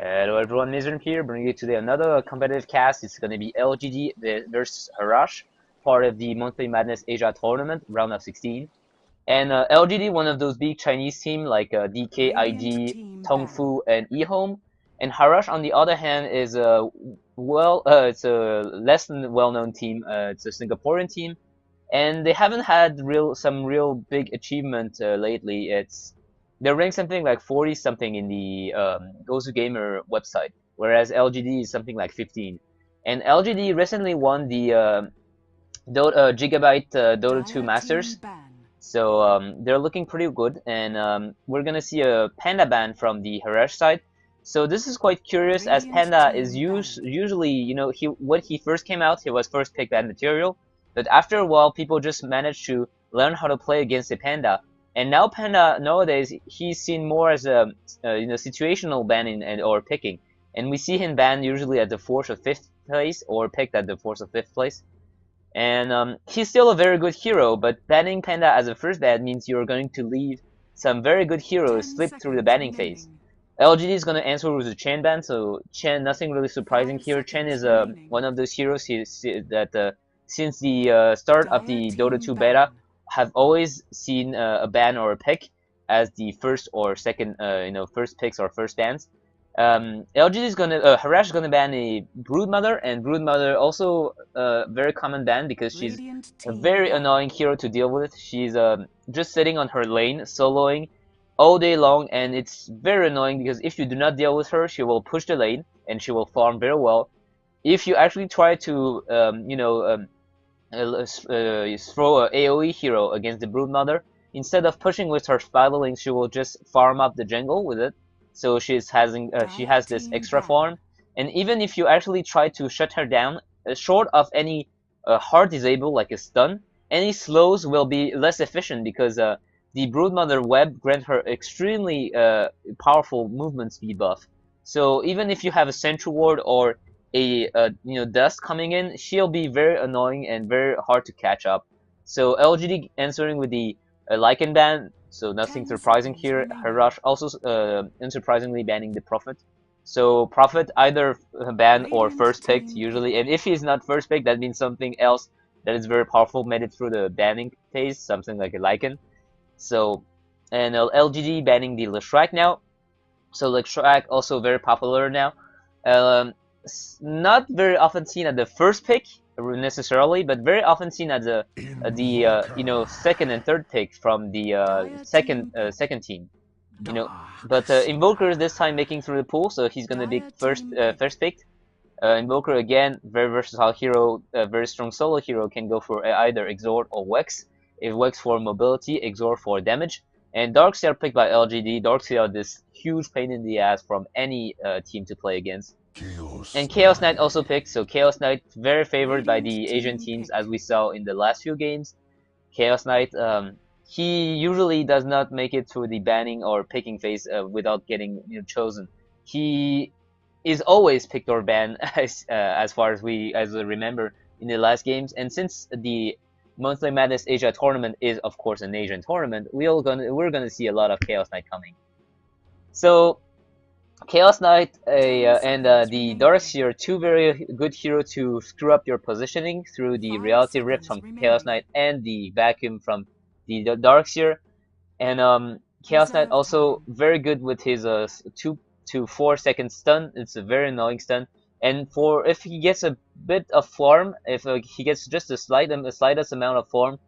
Hello everyone, Myzzrym here, bringing you today another competitive cast. It's going to be LGD versus Harrosh, part of the Monthly Madness Asia Tournament, round of 16. And LGD, one of those big Chinese teams like DK, IG, Tongfu, and eHome. And Harrosh, on the other hand, is it's a less than well-known team. It's a Singaporean team, and they haven't had some real big achievement lately. They're ranked something like 40 something in the Gozu Gamer website, whereas LGD is something like 15. And LGD recently won the Gigabyte Dota 2 Masters, so they're looking pretty good. And we're gonna see a Panda ban from the Harrosh side. So this is quite curious, as Panda is usually, when he first came out, he was first pick bad material, but after a while, people just managed to learn how to play against the Panda. And now Panda nowadays he's seen more as a situational banning or picking, and we see him banned usually at the 4th or 5th place or picked at the 4th or 5th place. And he's still a very good hero, but banning Panda as a first ban means you're going to leave some very good heroes slip through the banning phase. LGD is going to answer with a Chen ban, so Chen, nothing really surprising here. Chen is one of those heroes that since the start of the Dota 2 beta have always seen a ban or a pick as the first or second, first picks or first bans. LGD is gonna, Harrosh is gonna ban a Broodmother, and Broodmother also a very common ban because she's a very annoying hero to deal with. She's just sitting on her lane, soloing all day long, and it's very annoying because if you do not deal with her, she will push the lane and she will farm very well. If you actually try to, throw a AoE hero against the Broodmother, instead of pushing with her spiraling, she will just farm up the jungle with it. So she has this extra farm, and even if you actually try to shut her down, short of any hard disable like a stun, any slows will be less efficient because the Broodmother web grants her extremely powerful movement speed buff. So even if you have a Sentry Ward or a dust coming in, she'll be very annoying and very hard to catch up. So LGD answering with the Lycan ban, so nothing surprising here. Harrosh also unsurprisingly banning the Prophet. So Prophet either banned or first picked usually, and if he's not first picked, that means something else that is very powerful made it through the banning phase, something like a Lycan. So, and LGD banning the Leshrac now. So Leshrac also very popular now. Not very often seen at the first pick necessarily, but very often seen at the second and third pick from the second team. But Invoker this time making through the pool, so he's gonna be first picked. Invoker again, very versatile hero, very strong solo hero, can go for either Exort or Wex. If Wex for mobility, Exort for damage. And Darkseer picked by LGD. Darkseer, this huge pain in the ass from any team to play against. And Chaos Knight also picked, so Chaos Knight very favored by the Asian teams as we saw in the last few games. Chaos Knight, he usually does not make it through the banning or picking phase without getting chosen. He is always picked or banned as far as we remember in the last games. And since the Monthly Madness Asia tournament is of course an Asian tournament, we're gonna see a lot of Chaos Knight coming. So Chaos Knight and the Darkseer, two very good heroes to screw up your positioning through the Reality Rift from Chaos Knight and the Vacuum from the Darkseer. And Chaos Knight also very good with his 2 to 4 second stun. It's a very annoying stun. And if he gets a bit of farm, if he gets just the slightest amount of farm,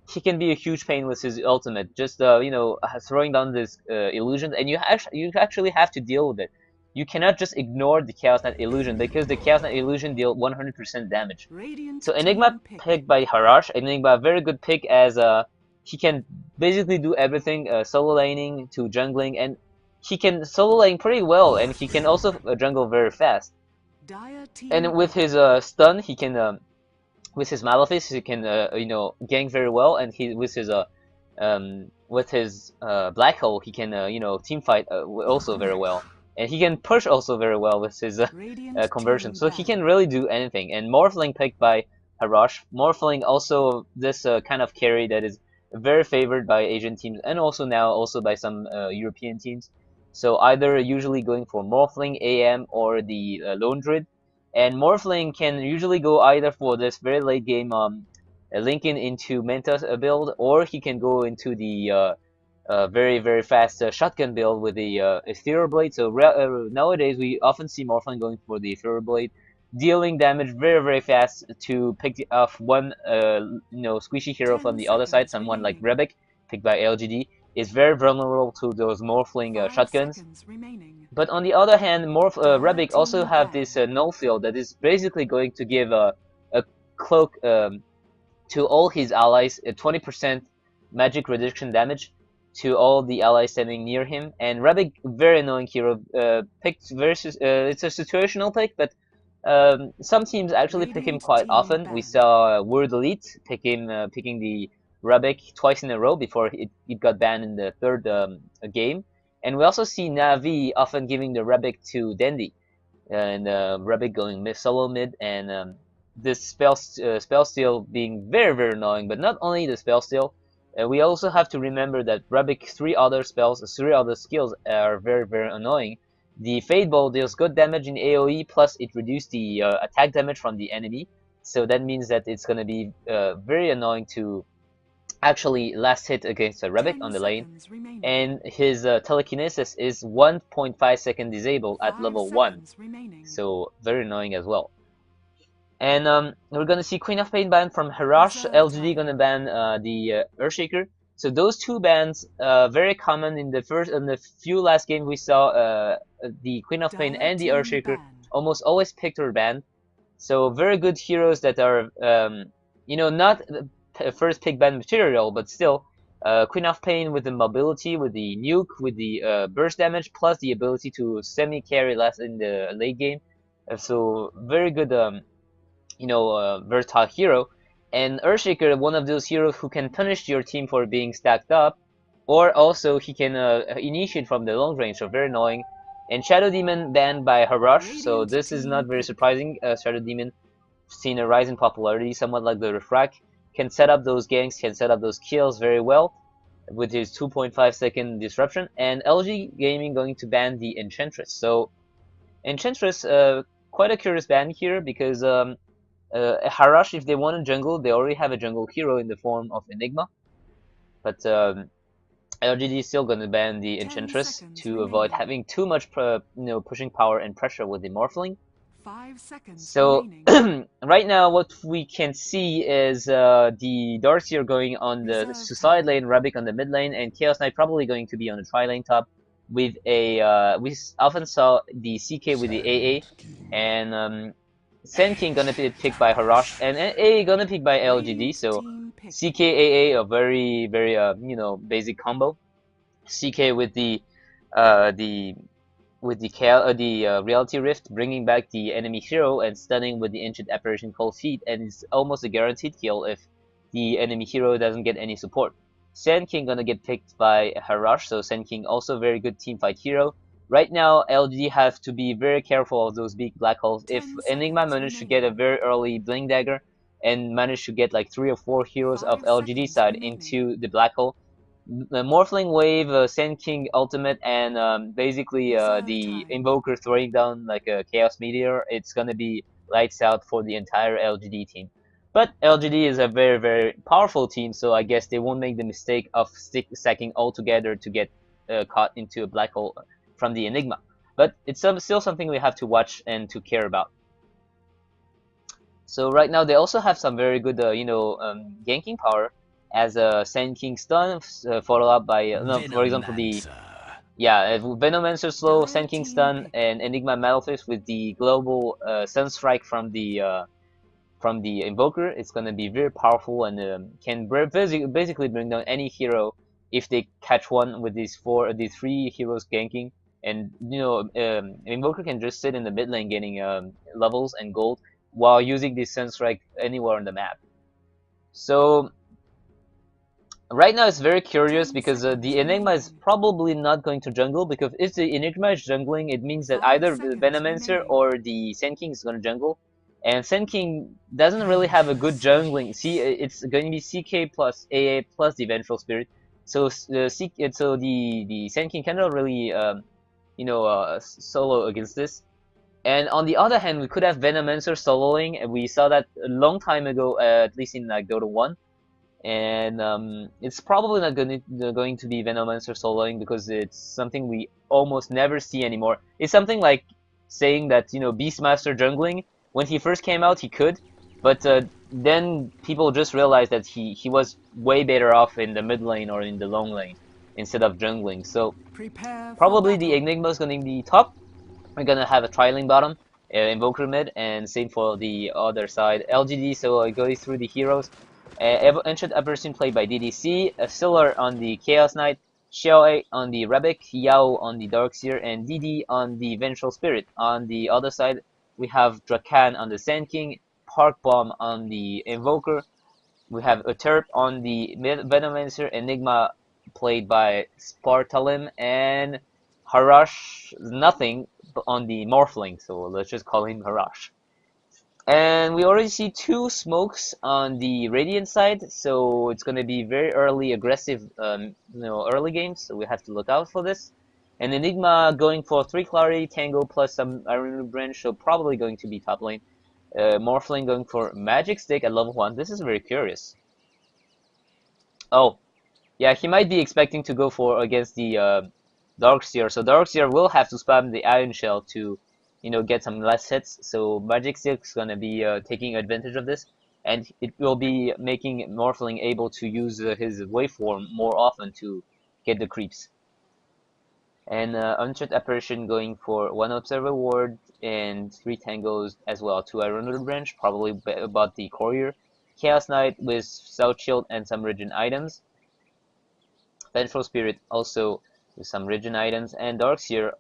he can be a huge pain with his ultimate. Just throwing down this illusion, and you actually have to deal with it. You cannot just ignore the Chaos Knight illusion because the Chaos Knight illusion deals 100% damage. So Enigma picked by Harrosh. Enigma very good pick as he can basically do everything, solo laning to jungling, and he can solo lane pretty well, and he can also jungle very fast. And with his stun, he can with his Malefice, he can gank very well, and with his Black Hole, he can team fight also very well, and he can push also very well with his conversion. So he can really do anything. And Morphling picked by Harrosh. Morphling also this kind of carry that is very favored by Asian teams and also now by some European teams. So either usually going for Morphling, AM, or the Lone Druid. And Morphling can usually go either for this very late game Lincoln into Mentas build, or he can go into the very fast shotgun build with the Ethereal Blade. So nowadays we often see Morphling going for the Ethereal Blade, dealing damage very fast to pick off one squishy hero from the other side. Someone like Rebic, picked by LGD, is very vulnerable to those Morphling shotguns. But on the other hand, Rebic also have this null field that is basically going to give a cloak to all his allies, 20% magic reduction damage to all the allies standing near him. And Rebic, very annoying hero, picked versus it's a situational pick, but some teams actually pick him quite often. We saw Word Elite picking the Rebic twice in a row before it got banned in the third game. And we also see Navi often giving the Rebic to Dendi, and Rebic going solo mid, and this spell steal being very annoying. But not only the spell steal, we also have to remember that Rebic's three other skills are very annoying. The Fade Bolt deals good damage in AoE, plus it reduces the attack damage from the enemy. So that means that it's gonna be very annoying to actually last hit against a Rebic on the lane. And his telekinesis is 1.5 second disabled at level 1. So very annoying as well. And we're gonna see Queen of Pain ban from Harrosh. LGD gonna ban the Earthshaker. So those two bans, very common in the few last games we saw. The Queen of Pain and the Earthshaker almost always picked or banned. So very good heroes that are, not first pick ban material, but still, Queen of Pain with the mobility, with the nuke, with the burst damage, plus the ability to semi-carry less in the late game. So very good, versatile hero. And Earthshaker, one of those heroes who can punish your team for being stacked up, or also he can initiate from the long range, so very annoying. And Shadow Demon banned by Harrosh, so this is not very surprising. Shadow Demon seen a rise in popularity, somewhat like the Refract, can set up those ganks, can set up those kills very well with his 2.5 second disruption. And LG Gaming going to ban the Enchantress. So Enchantress, quite a curious ban here, because Harrosh, if they want a jungle, they already have a jungle hero in the form of Enigma. But LGD is still going to ban the Enchantress to avoid having too much pushing power and pressure with the Morphling. 5 seconds so right now what we can see is the Darkseer going on the side lane, Rebic on the mid lane, and Chaos Knight probably going to be on the tri-lane top with a we often saw the CK with the AA, and Sand King gonna be picked by Harrosh, and AA gonna picked by LGD. So CK AA, a very basic combo. CK with the Reality Rift, bringing back the enemy hero and stunning with the Ancient Apparition Cold Feet, and it's almost a guaranteed kill if the enemy hero doesn't get any support. Sand King gonna get picked by Harrosh, so Sand King also very good teamfight hero. Right now, LGD have to be very careful of those big black holes. If Enigma managed to get a very early Bling Dagger and managed to get like 3 or 4 heroes of LGD side into the black hole, the Morphling Wave, Sand King ultimate, and basically the Invoker throwing down like a Chaos Meteor, it's gonna be lights out for the entire LGD team. But LGD is a very powerful team, so I guess they won't make the mistake of stacking all together to get caught into a black hole from the Enigma. But it's still something we have to watch and to care about. So right now they also have some very good, ganking power, as a Sand King stun, followed up by, for example, the Venomancer slow, Sand King stun, and Enigma Metalfist with the global Sunstrike from the Invoker. It's gonna be very powerful and can basically bring down any hero if they catch one with these 3 heroes ganking. And Invoker can just sit in the mid lane getting levels and gold while using this Sunstrike anywhere on the map. So right now it's very curious because the Enigma is probably not going to jungle, because if the Enigma is jungling, it means that either the Venomancer or the Sand King is going to jungle. And Sand King doesn't really have a good jungling. See, it's going to be CK plus AA plus the Vengeful Spirit. So the Sand King cannot really solo against this. And on the other hand, we could have Venomancer soloing, and we saw that a long time ago, at least in like Dota 1. And it's probably not going to be Venomancer soloing because it's something we almost never see anymore. It's something like saying that Beastmaster jungling, when he first came out he could, but then people just realized that he was way better off in the mid lane or in the long lane instead of jungling. So probably the Enigma is going to be top. We're gonna have a trialing bottom, Invoker mid, and same for the other side. LGD, so going through the heroes. Ancient Apparition played by DDC, Siller on the Chaos Knight, Xiao on the Rebec, Yao on the Darkseer, and DD on the Vengeful Spirit. On the other side, we have Drakan on the Sand King, Park Bomb on the Invoker, we have Uterp on the Venomancer, Enigma played by Spartalim, and Harrosh nothing on the Morphling, so let's just call him Harrosh. And we already see 2 smokes on the Radiant side, so it's going to be very early aggressive, early games, so we have to look out for this. And Enigma going for 3 Clarity, Tango plus some Iron Branch, so probably going to be top lane. Morphling going for Magic Stick at level 1. This is very curious. Oh, yeah, he might be expecting to go for against the Darkseer. So Darkseer will have to spam the Iron Shell to, get some less hits. So Magic Stick's gonna be taking advantage of this, and it will be making Morphling able to use his waveform more often to get the creeps. And Unshot Apparition going for 1 Observer Ward and 3 Tangos as well. 2 Iron Branch, probably about the Courier. Chaos Knight with South Shield and some Regen items. Vengeful Spirit also with some Regen items. And Darkseer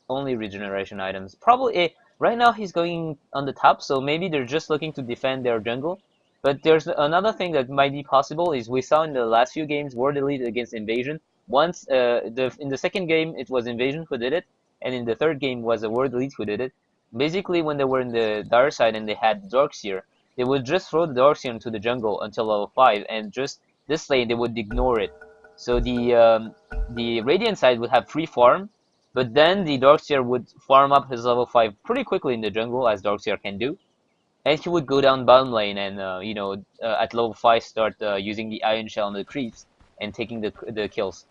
only regeneration items. Probably right now he's going on the top, so maybe they're just looking to defend their jungle. But there's another thing that might be possible is we saw in the last few games World Elite against Invasion. Once in the second game it was Invasion who did it, and in the third game was a World Elite who did it. Basically, when they were in the Dire side and they had Darkseer, they would just throw the Darkseer into the jungle until level 5, and just this lane they would ignore it. So the Radiant side would have free farm, but then the Darkseer would farm up his level 5 pretty quickly in the jungle, as Darkseer can do. And he would go down bottom lane and, at level 5 start using the Iron Shell on the creeps and taking the kills.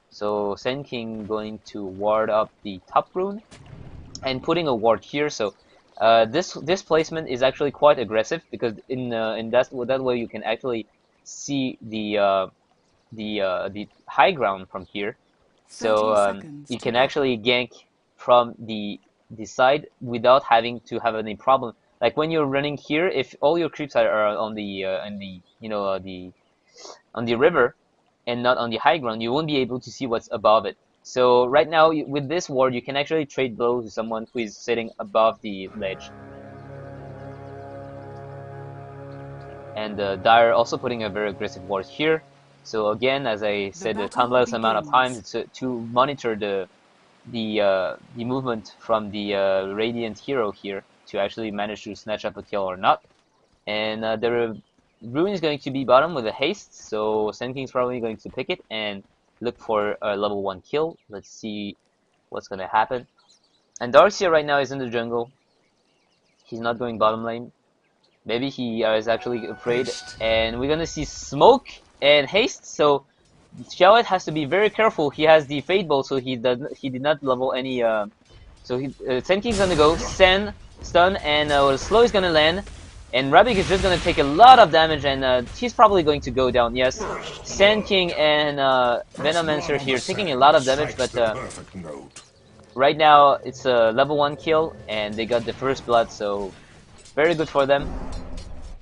So Sand King going to ward up the top rune and putting a ward here. So this placement is actually quite aggressive because in that way you can actually see the high ground from here. So you can actually gank from the side without having to have any problem. Like when you're running here, if all your creeps are on the on the river and not on the high ground, you won't be able to see what's above it. So right now, with this ward, you can actually trade blows to someone who is sitting above the ledge. And Dire also putting a very aggressive ward here. So again, as I said, the countless amount of times to monitor the movement from the Radiant hero here to actually manage to snatch up a kill or not. And the Rune is going to be bottom with a haste, so Sand King's probably going to pick it and look for a level 1 kill. Let's see what's going to happen. And Darkseer right now is in the jungle. He's not going bottom lane. Maybe he is actually afraid. And we're going to see smoke and haste, so Xiao has to be very careful. He has the Fade Bolt, so he did not level any. So Sand King's gonna go stun, and slow is gonna land, and Rebec is just gonna take a lot of damage, and he's probably going to go down. Yes, Sand King and Venomancer here taking a lot of damage, but right now it's a level 1 kill, and they got the first blood, so very good for them.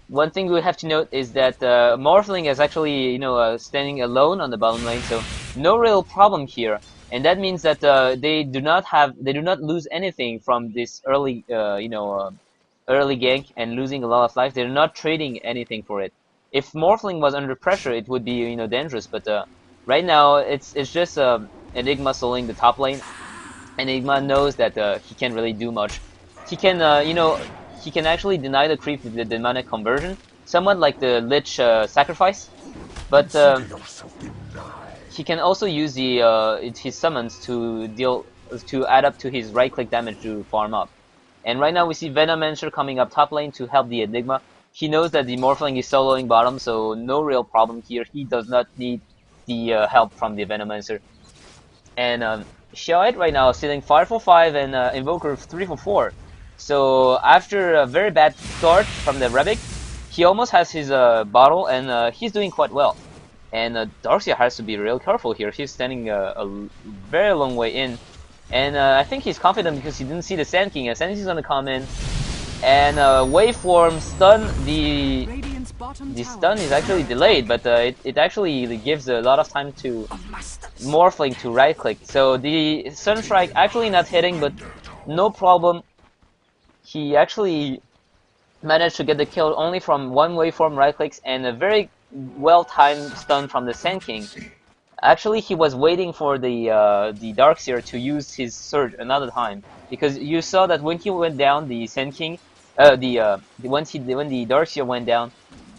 One thing we have to note is that Morphling is actually, standing alone on the bottom lane, so no real problem here. And that means that they do not lose anything from this early, early gank and losing a lot of life. They're not trading anything for it. If Morphling was under pressure, it would be, dangerous. But right now, it's just Enigma soloing the top lane. Enigma knows that he can't really do much. He can, he can actually deny the creep with the demonic conversion, somewhat like the Lich sacrifice, but he can also use his summons to deal to add up to his right-click damage to farm up. And right now we see Venomancer coming up top lane to help the Enigma. He knows that the Morphling is soloing bottom, so no real problem here. He does not need the help from the Venomancer. And Xiaoed right now is sitting 5 for 5 and Invoker 3 for 4. So after a very bad start from the Rebic, he almost has his bottle, and he's doing quite well. And Darkseer has to be real careful here. He's standing a very long way in. And I think he's confident because he didn't see the Sand King. And Sand King is gonna come in and waveform stun. The stun is actually delayed, but it actually gives a lot of time to Morphling to right click. So the Sunstrike actually not hitting, but no problem. He actually managed to get the kill only from one waveform right clicks and a very well timed stun from the Sand King. Actually, he was waiting for the Darkseer to use his surge another time, because you saw that when he went down, the Sand King, when the Darkseer went down,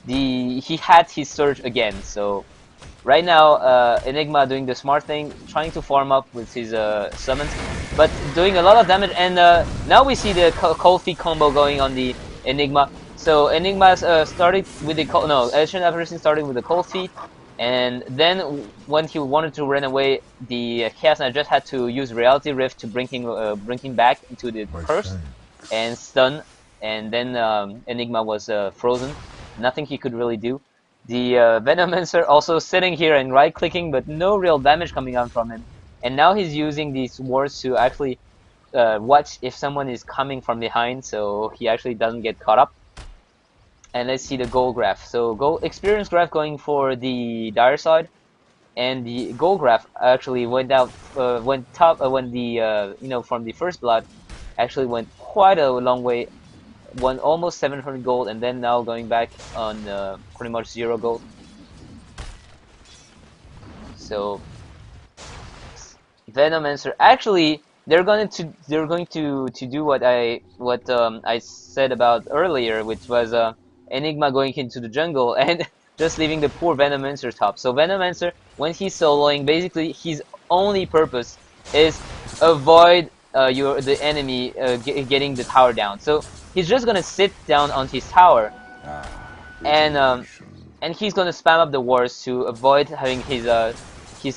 he had his surge again. So right now, Enigma doing the smart thing, trying to farm up with his summons, but doing a lot of damage. And now we see the Cold Feet combo going on the Enigma. So Enigma started with the Ancient Apparition started with the Cold Feet. And then when he wanted to run away, the Chaos Knight just had to use Reality Rift to bring him back into the curse and stun. And then Enigma was frozen. Nothing he could really do. The Venomancer also sitting here and right-clicking, but no real damage coming out from him. And now he's using these wards to actually watch if someone is coming from behind, so he actually doesn't get caught up. And let's see the goal graph. So goal experience graph going for the Dire side, and the goal graph actually went out, went top when the from the first blood, actually went quite a long way, won almost 700 gold, and then now going back on pretty much 0 gold. So Venomancer actually they're going to do what I said about earlier, which was Enigma going into the jungle and just leaving the poor Venomancer top. So Venomancer, when he's soloing, basically his only purpose is avoid the enemy getting the tower down. So he's just gonna sit down on his tower, and he's gonna spam up the wards to avoid having his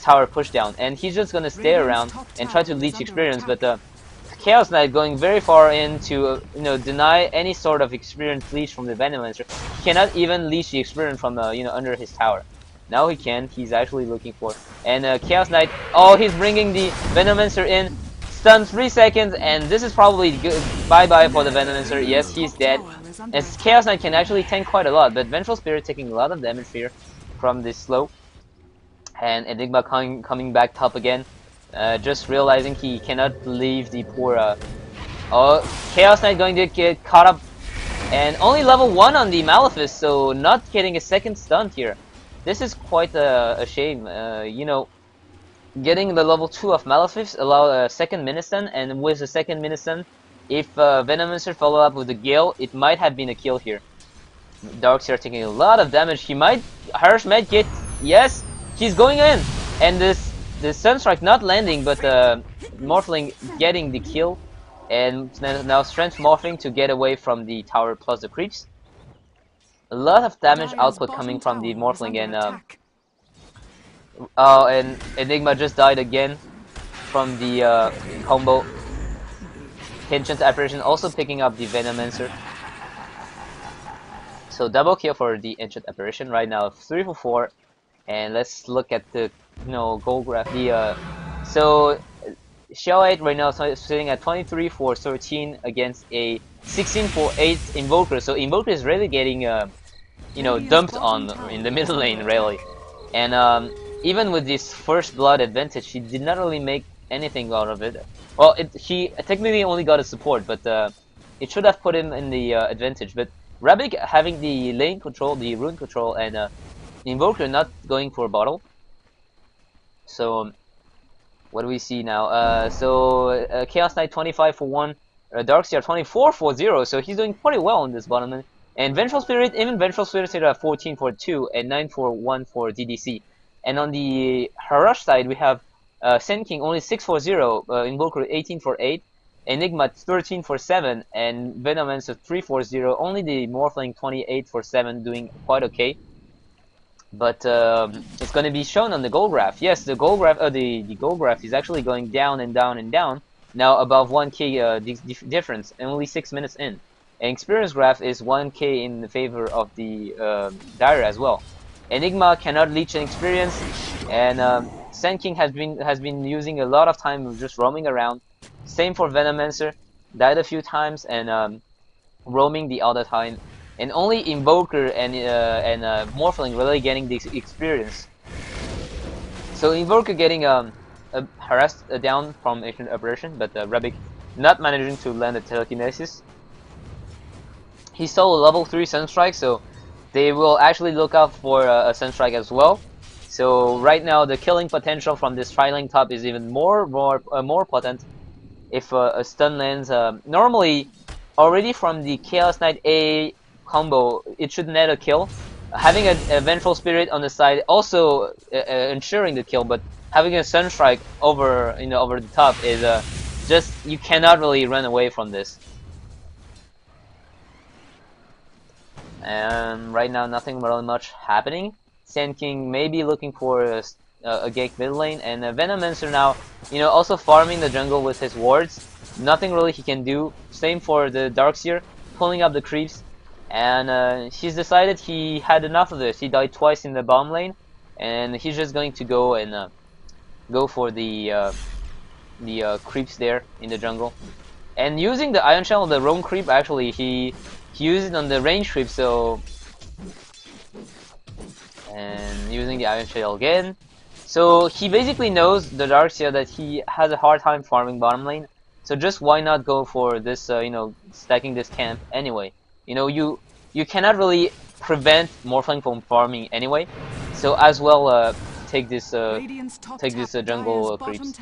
tower pushed down. And he's just gonna stay around and try to leech experience, but Chaos Knight going very far in to deny any sort of experience leech from the Venomancer. He cannot even leech the experience from under his tower. Now he can. He's actually looking for. And Chaos Knight, oh, he's bringing the Venomancer in. Stun 3 seconds, and this is probably good. Bye-bye for the Venomancer. Yes, he's dead. As Chaos Knight can actually tank quite a lot, but Vengeful Spirit taking a lot of damage here from this slow. And Enigma coming back top again. Just realizing he cannot leave the poor Chaos Knight going to get caught up, and only level 1 on the Malefice, so not getting a second stun here. This is quite a shame. Getting the level 2 of Malefice allow a second Ministun, and with the second Ministun, if Venomancer follow up with the Gale, it might have been a kill here. Darkseer taking a lot of damage. Harrosh might get, yes, he's going in, and the Sunstrike not landing, but Morphling getting the kill, and now Strength Morphling to get away from the tower plus the creeps. A lot of damage output coming from the Morphling, and Enigma just died again from the combo. Ancient Apparition also picking up the Venomancer. So double kill for the Ancient Apparition right now, 3 for 4. And let's look at the goal graph. So Xiaoed right now is sitting at 23 for 13 against a 16 for 8 Invoker. So Invoker is really getting dumped on in the middle lane really. And even with this first blood advantage, he did not really make anything out of it. Well, he technically only got a support, but it should have put him in the advantage. But Rebic having the lane control, the rune control, and Invoker not going for a bottle. So what do we see now? Chaos Knight 25 for 1, Darkseer 24 for 0. So he's doing pretty well in this bottom lane. And Vengeful Spirit, even Vengeful Spirit is at 14 for 2 and 9 for 1 for DDC. And on the Harrosh side, we have Sand King only 6 for 0, Invoker 18 for 8, Enigma 13 for 7, and Venomancer 3 for 0. Only the Morphling 28 for 7 doing quite okay. But it's going to be shown on the goal graph. Yes, the goal graph, the goal graph is actually going down and down and down. Now above 1k difference, only 6 minutes in. And experience graph is 1k in the favor of the Dire as well. Enigma cannot leech an experience, and Sand King has been using a lot of time just roaming around. Same for Venomancer, died a few times and roaming the other time. And only Invoker and Morphling really getting the experience. So Invoker getting harassed down from ancient operation, but Rebik not managing to land a telekinesis. He stole a level 3 Sunstrike, so they will actually look out for a Sunstrike as well. So right now the killing potential from this Tri-Link top is even more potent if a stun lands. Normally, already from the Chaos Knight A combo, it should net a kill. Having a Vengeful Spirit on the side also ensuring the kill, but having a Sunstrike over over the top is just, you cannot really run away from this. And right now nothing really much happening. Sand King may be looking for a gank mid lane, and Venomancer now, also farming the jungle with his wards. Nothing really he can do. Same for the Darkseer, pulling up the creeps. And he's decided he had enough of this. He died twice in the bomb lane, and he's just going to go and go for the creeps there in the jungle. And using the Ion Shell, the roam creep, actually he used it on the range creep, so... And using the Ion Shell again. So he basically knows, the Darkseer, that he has a hard time farming bottom lane. So just why not go for this, stacking this camp anyway. You cannot really prevent Morphling from farming anyway. So as well take this jungle creeps.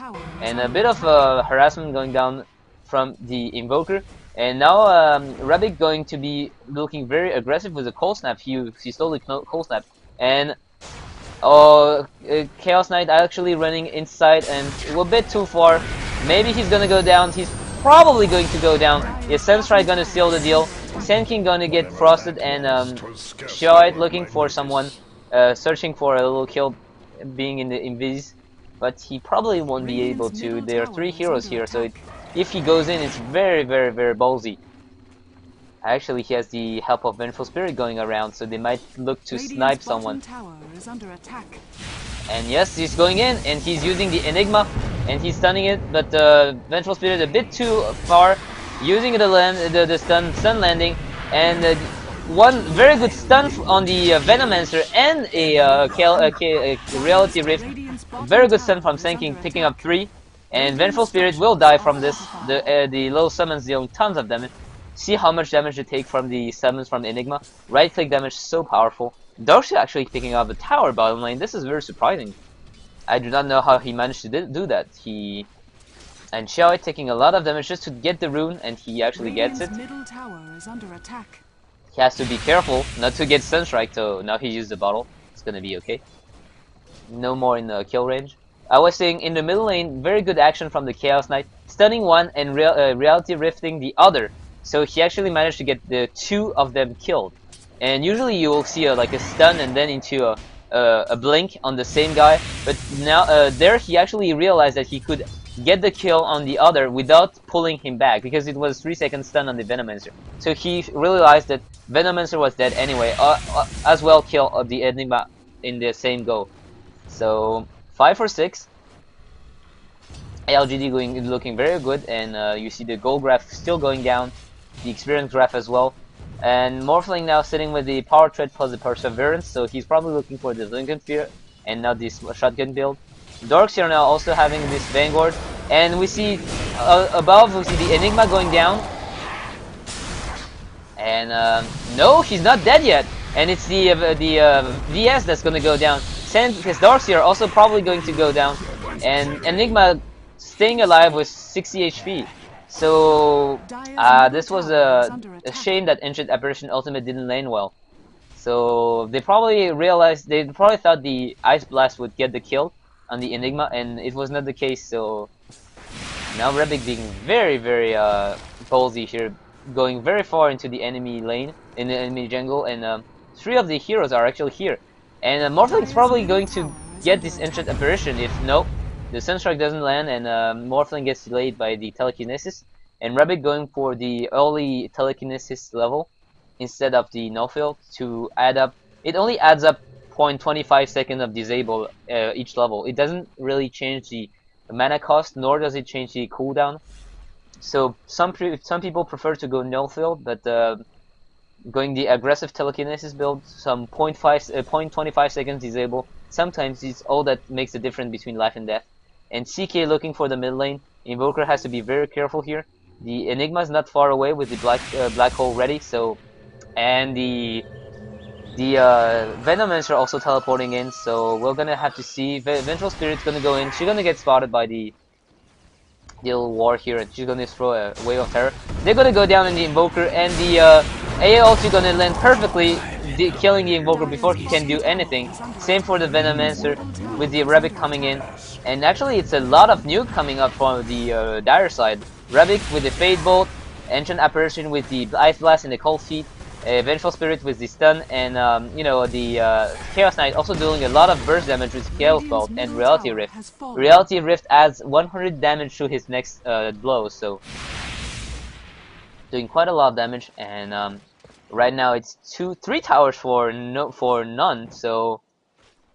And a bit of harassment going down from the Invoker. And now Rebik going to be looking very aggressive with the Cold Snap. He stole the Cold Snap. And Chaos Knight actually running inside and a bit too far. Maybe he's gonna go down. He's probably going to go down. Yeah, Sunstrike gonna seal the deal. Sand King gonna get frosted, and Xiaoite looking for someone, searching for a little kill, being in the invis, but he probably won't be able to. There are 3 heroes here, so if he goes in, it's very, very, very ballsy. Actually, he has the help of Vengeful Spirit going around, so they might look to snipe someone. And yes, he's going in, and he's using the Enigma, and he's stunning it, but Vengeful Spirit a bit too far, using the stun landing, and one very good stun on the Venomancer and a Reality Rift. Very good stun from Sand King, picking up 3, and Vengeful Spirit will die from this. The low summons dealing tons of damage. See how much damage they take from the summons from Enigma. Right click damage so powerful. Darkseer actually picking up the tower bottom lane. This is very surprising. I do not know how he managed to do that. And Xiaoyi taking a lot of damage just to get the rune, and he actually gets it. Middle tower is under attack. He has to be careful not to get Sunstrike, so now he used the bottle. It's gonna be okay. No more in the kill range. I was saying in the middle lane, very good action from the Chaos Knight, stunning one and reality rifting the other. So he actually managed to get the 2 of them killed. And usually you will see like a stun and then into a blink on the same guy. But now there he actually realized that he could get the kill on the other without pulling him back, because it was 3-second stun on the Venomancer. So he realized that Venomancer was dead anyway, as well kill the Enigma in the same go. So 5 for 6. LGD looking very good, and you see the gold graph still going down, the experience graph as well. And Morphling now sitting with the power tread plus the perseverance, so he's probably looking for the Lincoln Fear and now this shotgun build. Darkseer now also having this Vanguard, and we see above we see the Enigma going down. And no, he's not dead yet, and it's the VS that's gonna go down. Because Darkseer also probably going to go down, and Enigma staying alive with 60 HP. So this was a shame that Ancient Apparition Ultimate didn't lane well. So they probably realized, they probably thought the Ice Blast would get the kill, on the Enigma, and it was not the case. So now Rebic being very, very ballsy here, going very far into the enemy lane, in the enemy jungle, and 3 of the heroes are actually here. And Morphling's probably going to get this enchant apparition if no, the Sunstrike doesn't land, and Morphling gets delayed by the telekinesis. And Rebic going for the early telekinesis level instead of the no field to add up. It only adds up 0.25 seconds of disable each level. It doesn't really change the mana cost, nor does it change the cooldown. So some people prefer to go no field, but going the aggressive telekinesis build, some 0.25 seconds disable. Sometimes it's all that makes the difference between life and death. And CK looking for the mid lane. Invoker has to be very careful here. The Enigma is not far away with the black hole ready. So, and the Venomancer also teleporting in. So we're gonna have to see. Vengeful Spirit's gonna go in. She's gonna get spotted by the little war here, and she's gonna throw a wave of terror. They're gonna go down in the Invoker, and the AA also gonna land perfectly, killing the Invoker before he can do anything. Same for the Venomancer with the Rebic coming in. And actually it's a lot of nuke coming up from the dire side. Rebic with the Fade Bolt, Ancient Apparition with the Ice Blast and the Cold Feet, Vengeful Spirit with the stun, and you know, the Chaos Knight also doing a lot of burst damage with Chaos Bolt and Reality Rift. Reality Rift adds 100 damage to his next blow, so doing quite a lot of damage. And right now it's 3 towers for none. So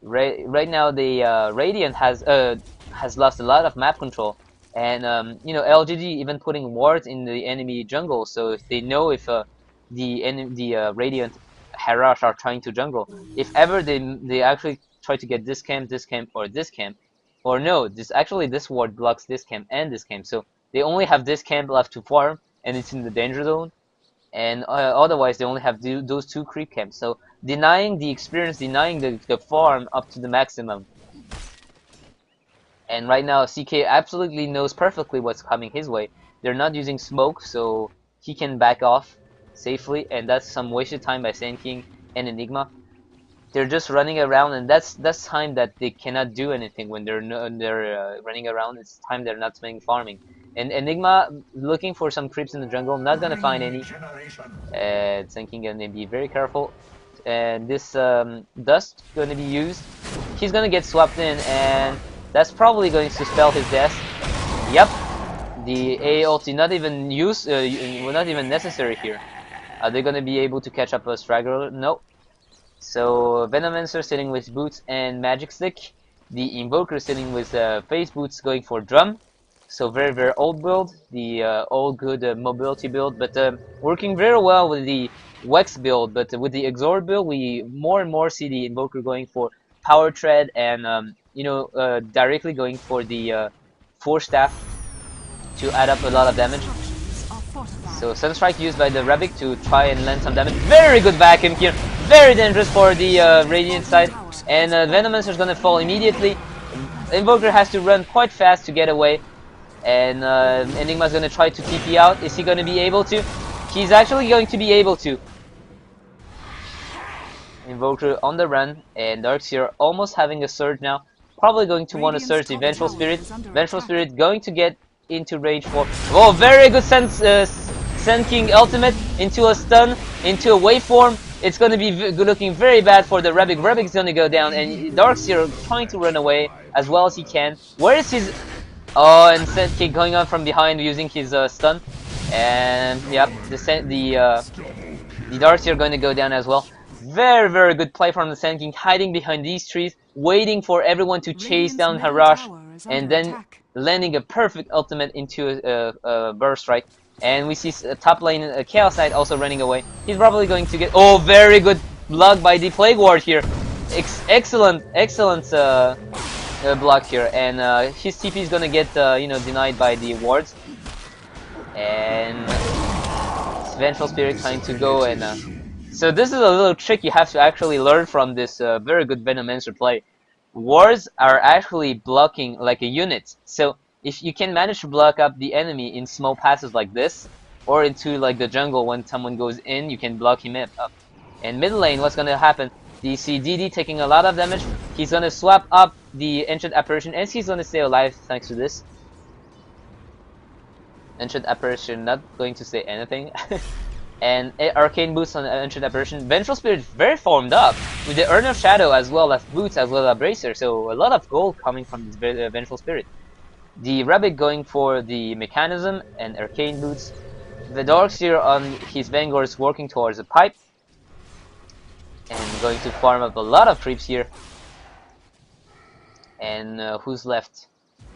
right now the Radiant has lost a lot of map control, and you know, LGD even putting wards in the enemy jungle, so if they know if the Radiant Harrosh are trying to jungle, if ever they actually try to get this camp, or this camp, or no, this ward blocks this camp and this camp, so they only have this camp left to farm, and it's in the danger zone, and otherwise they only have those 2 creep camps, so denying the experience, denying the farm up to the maximum. And right now CK absolutely knows perfectly what's coming his way. They're not using smoke, so he can back off safely, and that's some wasted time by Sand King and Enigma. They're just running around, and that's time that they cannot do anything when they're running around. It's time they're not spending farming. And Enigma looking for some creeps in the jungle, not gonna find any. Sand King gonna be very careful. And this dust gonna be used. He's gonna get swapped in, and that's probably going to spell his death. Yep, the A ulti not even not even necessary here. Are they gonna be able to catch up a straggler? No. So Venomancer sitting with boots and magic stick. The Invoker sitting with face boots, going for drum. So very, very old build, the old good mobility build, but working very well with the Wex build. But with the Exort build, we more and more see the Invoker going for power tread, and you know, directly going for the Force Staff to add up a lot of damage. So Sunstrike used by the Rebic to try and land some damage. Very good vacuum here. Very dangerous for the Radiant side. And Venomancer is gonna fall immediately. Invoker has to run quite fast to get away. And Enigma's gonna try to TP out. Is he gonna be able to? He's actually going to be able to. Invoker on the run, and Darkseer almost having a surge now. Probably going to want to search the Vengeful Spirit. Vengeful Spirit going to get into rage 4. Oh, very good Sand King ultimate into a stun, into a waveform. It's going to be looking very bad for the Rebic. Rebic's going to go down, and Darkseer trying to run away as well as he can. Where is his... Oh, and Sand King going on from behind using his stun. And, yep, the Darkseer going to go down as well. Very, very good play from the Sand King, hiding behind these trees, waiting for everyone to chase down Harrosh, and then landing a perfect ultimate into a burst strike. And we see top lane Chaos Knight also running away. He's probably going to get... Oh, very good block by the Plague Ward here. Excellent block here. And his TP is gonna get you know, denied by the wards. And Vengeful Spirit trying to go, and so this is a little trick you have to actually learn from this very good Venomancer play. Wards are actually blocking like a unit. So if you can manage to block up the enemy in small passes like this, or into like the jungle when someone goes in, you can block him up. And mid lane, what's gonna happen? You see DD taking a lot of damage. He's gonna swap up the Ancient Apparition, and he's gonna stay alive thanks to this. Ancient Apparition not going to say anything. And Arcane Boots on Ancient Apparition. Vengeful Spirit very formed up with the Urn of Shadow as well as Boots as well as Bracer, so a lot of gold coming from this Vengeful Spirit. The Rabbit going for the Mechanism and Arcane Boots. The Darkseer on his Vanguard is working towards a pipe. And going to farm up a lot of creeps here. And who's left?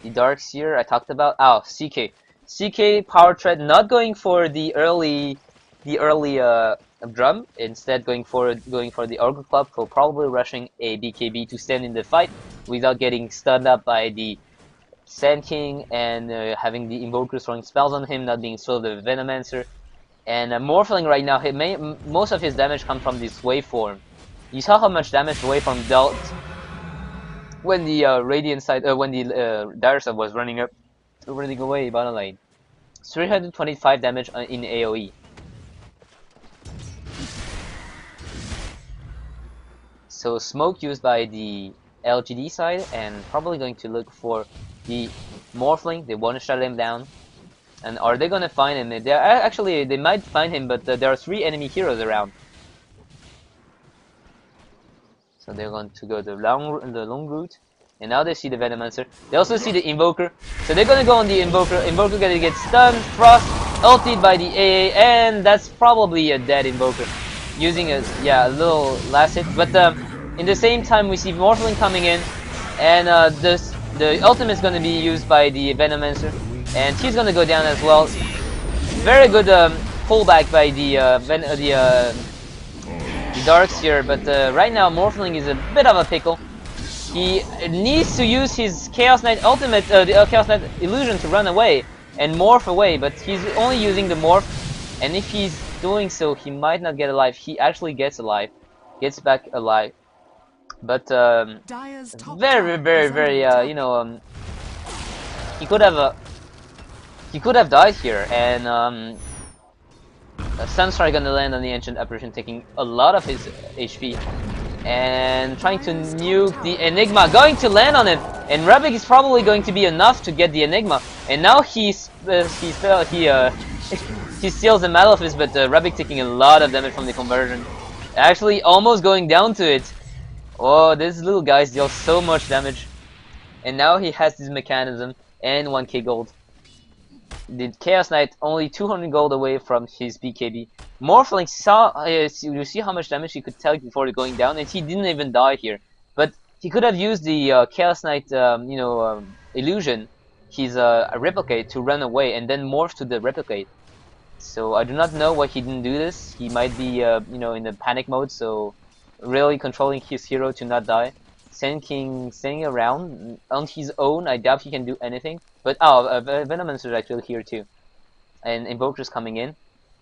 The Darkseer I talked about. Oh, CK. CK Power Tread not going for the early drum, instead going for the Organ Club, for probably rushing a BKB to stand in the fight without getting stunned up by the Sand King and having the Invokers throwing spells on him, not being swallowed the Venomancer. And Morphling right now, most of his damage comes from this waveform. You saw how much damage the waveform dealt when the Radiant side, when the Dire side was running away bottom lane. 325 damage in AoE. So smoke used by the LGD side, and probably going to look for the Morphling. They want to shut him down. And are they gonna find him? They might find him, but there are 3 enemy heroes around. So they're going to go the long route. And now they see the Venomancer. They also see the Invoker. So they're gonna go on the Invoker. Invoker gonna get stunned, thrust, ulted by the AA, and that's probably a dead Invoker. Using a little last hit. But in the same time we see Morphling coming in, and the ultimate is gonna be used by the Venomancer, and he's gonna go down as well. Very good pullback by the Darkseer, but right now Morphling is a bit of a pickle. He needs to use his Chaos Knight ultimate, the Chaos Knight illusion to run away and morph away, but he's only using the morph, and if he's doing so, he might not get alive. He actually gets back alive, but very he could have died here, and Sunstrike gonna land on the Ancient Apparition, taking a lot of his HP, and trying to nuke the Enigma, going to land on him, and Rubik is probably going to be enough to get the Enigma, and now he steals the Malefice, but Rubik taking a lot of damage from the conversion, actually almost going down to it. Oh, this little guy deals so much damage, and now he has this Mechanism and 1k gold. The Chaos Knight only 200 gold away from his BKB. Morphling saw, you see how much damage he could take before going down, and he didn't even die here. But he could have used the Chaos Knight, illusion, his replicate, to run away and then morph to the replicate. So I do not know why he didn't do this. He might be, in the panic mode, so really controlling his hero to not die. Sand King staying around on his own. I doubt he can do anything. But Venomancer is actually here too, and Invoker's coming in.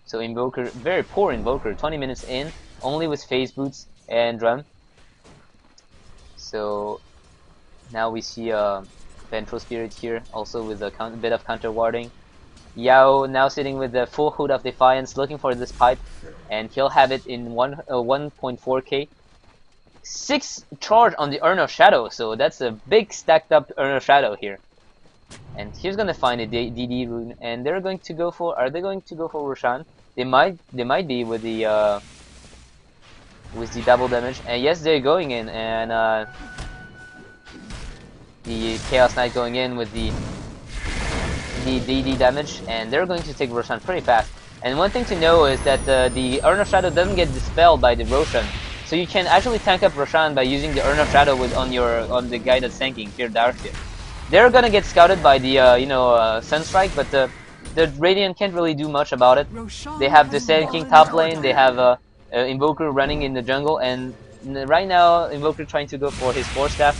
So Invoker, very poor Invoker, 20 minutes in, only with Phase Boots and Drum. So now we see Vengeful Spirit here, also with a bit of counter warding. Yao now sitting with the full Hood of Defiance, looking for this pipe, and he'll have it in 1.4k. 6 charge on the Urn of Shadow, so that's a big stacked up Urn of Shadow here. And he's gonna find a DD rune, and they're going to go for. Are they going to go for Roshan? They might be with the double damage. And yes, they're going in, and the Chaos Knight going in with the DD damage, and they're going to take Roshan pretty fast. And one thing to know is that the Urn of Shadow doesn't get dispelled by the Roshan. So you can actually tank up Roshan by using the Urn of Shadow on the guy that's tanking here, Darkseer. They're gonna get scouted by the Sunstrike, but the Radiant can't really do much about it. They have the Sand King top lane. They have Invoker running in the jungle, and right now Invoker trying to go for his Force Staff.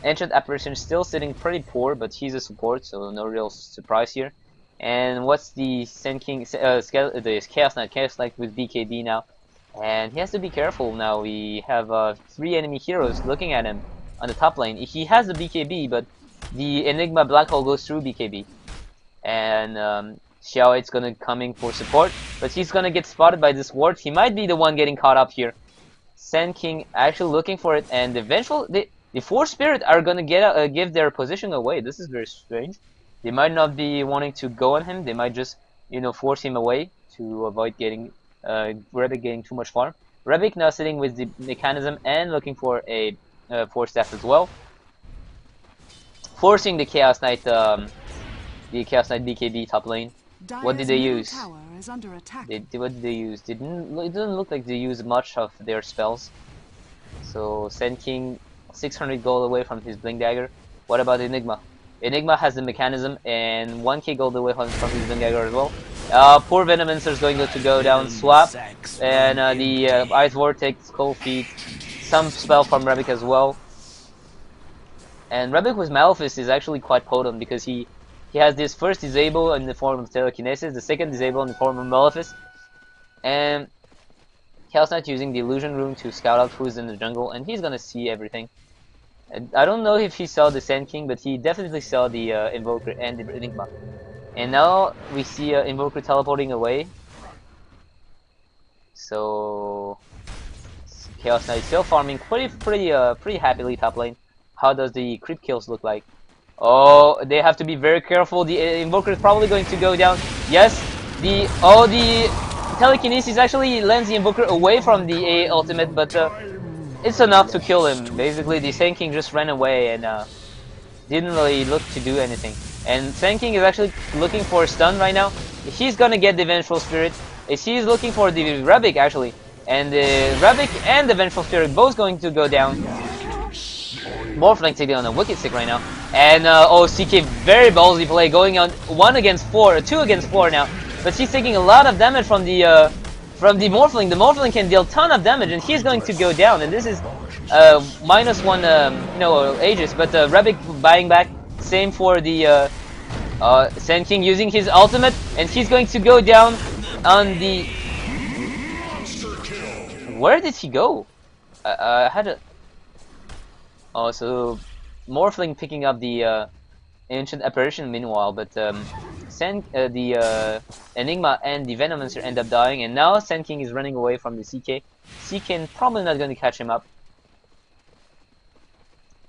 Ancient Apparition still sitting pretty poor, but he's a support, so no real surprise here. And what's the Sand King? The Chaos Knight with BKB now. And he has to be careful now. We have 3 enemy heroes looking at him on the top lane. He has the BKB, but the Enigma Black Hole goes through BKB. And Xiao's gonna coming for support, but he's gonna get spotted by this ward. He might be the one getting caught up here. Sand King actually looking for it, and the Vengeful... The Force Spirit are gonna give their position away. This is very strange. They might not be wanting to go on him. They might just, you know, force him away to avoid getting Rebic getting too much farm. Rebic now sitting with the mechanism and looking for a Force Staff as well, forcing the Chaos Knight BKB top lane. What did they use? What did they use? It didn't look like they used much of their spells. So Sand King 600 gold away from his Blink Dagger. What about Enigma? Enigma has the mechanism and 1k gold away from his Blink Dagger as well. Poor Venomancer is going to go down swap, and the Ice Vortex, Cold Feet, some spell from Rebic as well. And Rebic with Malefice is actually quite potent because he has this first disable in the form of Telekinesis, the second disable in the form of Malefice, and Chaos Knight using the Illusion Rune to scout out who's in the jungle, and he's gonna see everything. I don't know if he saw the Sand King, but he definitely saw the Invoker and the Enigma. And now we see Invoker teleporting away. So Chaos Knight still farming pretty happily top lane. How does the creep kills look like? Oh, they have to be very careful. The Invoker is probably going to go down. Yes, the Telekinesis actually lands the Invoker away from the A ultimate, but it's enough to kill him. Basically, the Sand King just ran away and didn't really look to do anything. And Sand King is actually looking for a stun right now. He's gonna get the Vengeful Spirit. He's looking for the Rebic actually, and the Rebic and the Vengeful Spirit both going to go down. Morphling taking on a Wicked Stick right now, and CK very ballsy play, going on 2 against 4 now. But she's taking a lot of damage from the Morphling. The Morphling can deal ton of damage, and he's going to go down. And this is -1 Aegis, but Rebic buying back. Same for the Sand King using his ultimate, and he's going to go down on the. Where did he go? I had a. Oh, so Morphling picking up the Ancient Apparition meanwhile, but the Enigma and the Venomancer end up dying, and now Sand King is running away from the CK. CK probably not going to catch him up.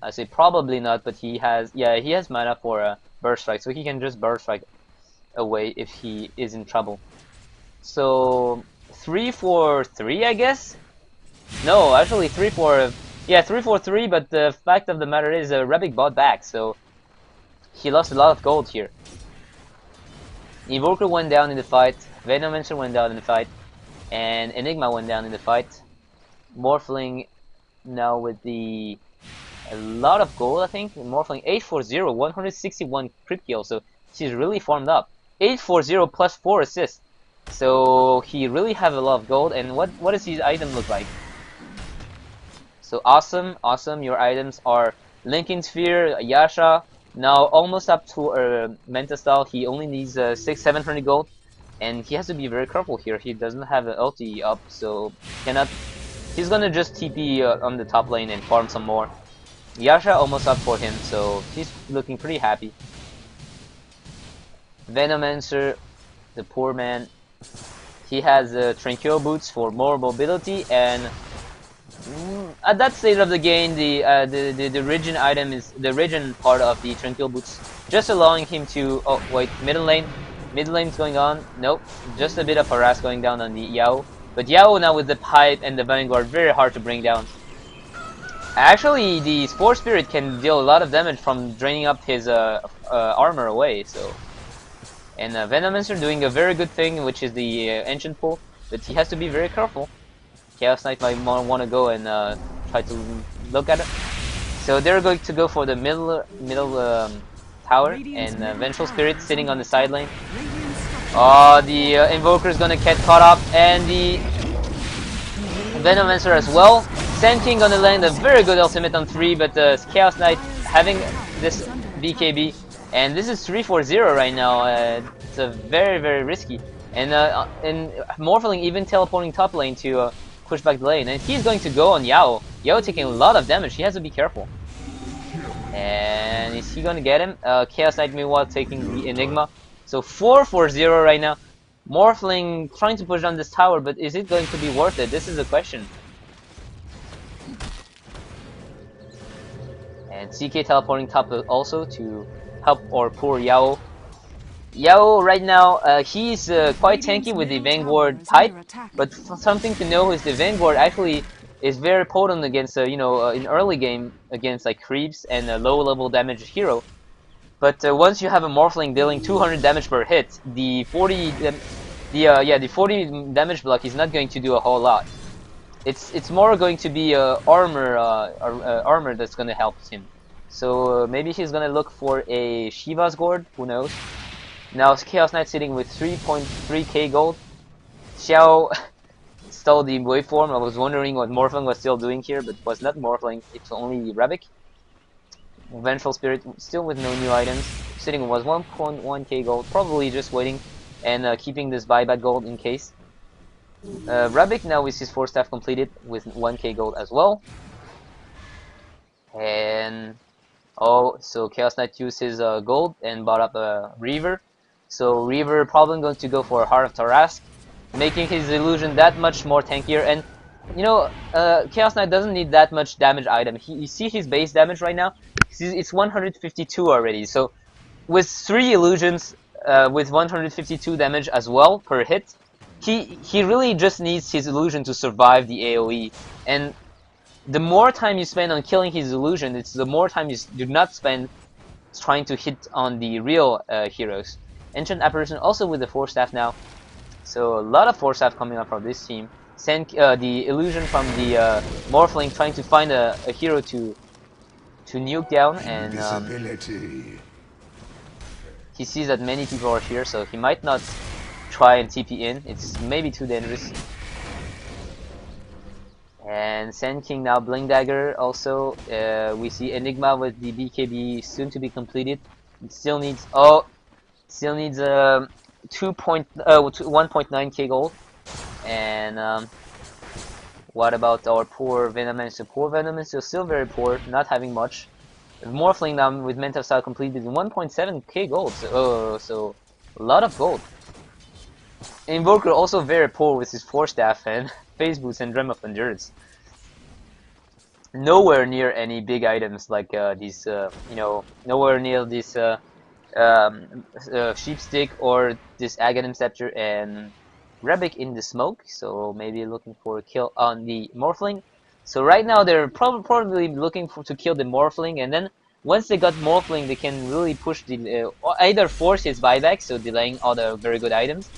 I say probably not, but he has mana for a Burst Strike, so he can just Burst Strike away if he is in trouble. So 3-4-3, I guess. No, actually 3-4. Yeah, 3-4-3, but the fact of the matter is Rebic bought back, so he lost a lot of gold here. Invoker went down in the fight, Venomancer went down in the fight, and Enigma went down in the fight. Morphling now with a lot of gold, I think. Morphling 840, 161 crit kill, so she's really farmed up. 840 plus 4 assists, so he really have a lot of gold. And what does his item look like? So awesome. Your items are Linking Sphere, Yasha, now almost up to Manta Style. He only needs 600-700 gold, and he has to be very careful here. He doesn't have an ulti up, so he's gonna just TP on the top lane and farm some more. Yasha almost up for him, so he's looking pretty happy. Venomancer, the poor man, he has Tranquil Boots for more mobility, and at that stage of the game, the Regen item is the Regen part of the Tranquil Boots, just allowing him to. Oh wait, mid lane's going on. Nope, just a bit of harass going down on the Yao. But Yao now with the pipe and the Vanguard, very hard to bring down. Actually, the Spore Spirit can deal a lot of damage from draining up his armor away. So, and Venomancer doing a very good thing, which is the Ancient Pull, but he has to be very careful. Chaos Knight might want to go and try to look at it. So they're going to go for the middle tower, and Vengeful Spirit sitting on the side lane. The Invoker is gonna get caught up, and the Venomancer as well. Sand King gonna land a very good ultimate on 3, but Chaos Knight having this BKB, and this is 3-4-0 right now. It's a very risky, and Morphling even teleporting top lane to push back the lane, and he's going to go on Yao. Yao taking a lot of damage. He has to be careful. And is he gonna get him? Chaos Knight meanwhile taking the Enigma. So 4-4-0 right now. Morphling trying to push down this tower, but is it going to be worth it? This is the question. CK teleporting top also to help our poor Yao. Yao right now, he's quite tanky with the Vanguard type, but something to know is the Vanguard actually is very potent against, in early game against like creeps and a low level damage hero. But once you have a Morphling dealing 200 damage per hit, the 40 damage block is not going to do a whole lot. It's more going to be armor that's gonna help him. So maybe he's gonna look for a Shiva's Gourd. Who knows? Now Chaos Knight sitting with 3.3k gold. Xiao stole the waveform. I was wondering what Morphling was still doing here, but it was not Morphling. It's only Rebic. Vengeful Spirit still with no new items. Sitting was 1.1k gold. Probably just waiting and keeping this buyback gold in case. Rebic now with his 4 staff completed with 1k gold as well. And so Chaos Knight used his gold and bought up a Reaver. So Reaver probably going to go for a Heart of Tarask, making his illusion that much more tankier. And Chaos Knight doesn't need that much damage item. You see his base damage right now? It's 152 already. So with 3 illusions, with 152 damage as well per hit, he really just needs his illusion to survive the AoE. And the more time you spend on killing his illusion, it's the more time you do not spend trying to hit on the real heroes. Ancient Apparition also with the 4 staff now, so a lot of 4 staff coming up from this team. The illusion from the Morphling trying to find a hero to nuke down, and he sees that many people are here, so he might not try and TP in. It's maybe too dangerous. And Sand King now Bling Dagger also. We see Enigma with the BKB soon to be completed. It still needs 1.9k gold. And what about our poor Venomancer? Poor Venomancer is still very poor, not having much. Morphling now with Mental Style completed 1.7k gold. So a lot of gold. Invoker also very poor with his 4 staff and Phase Boots and Drum of Endurance. Nowhere near any big items like these, nowhere near this Sheep Stick or this Aghanim Scepter, and Rebic in the smoke, so maybe looking for a kill on the Morphling. So right now they're probably looking to kill the Morphling, and then once they got Morphling, they can really push the either force his buyback, so delaying all the very good items,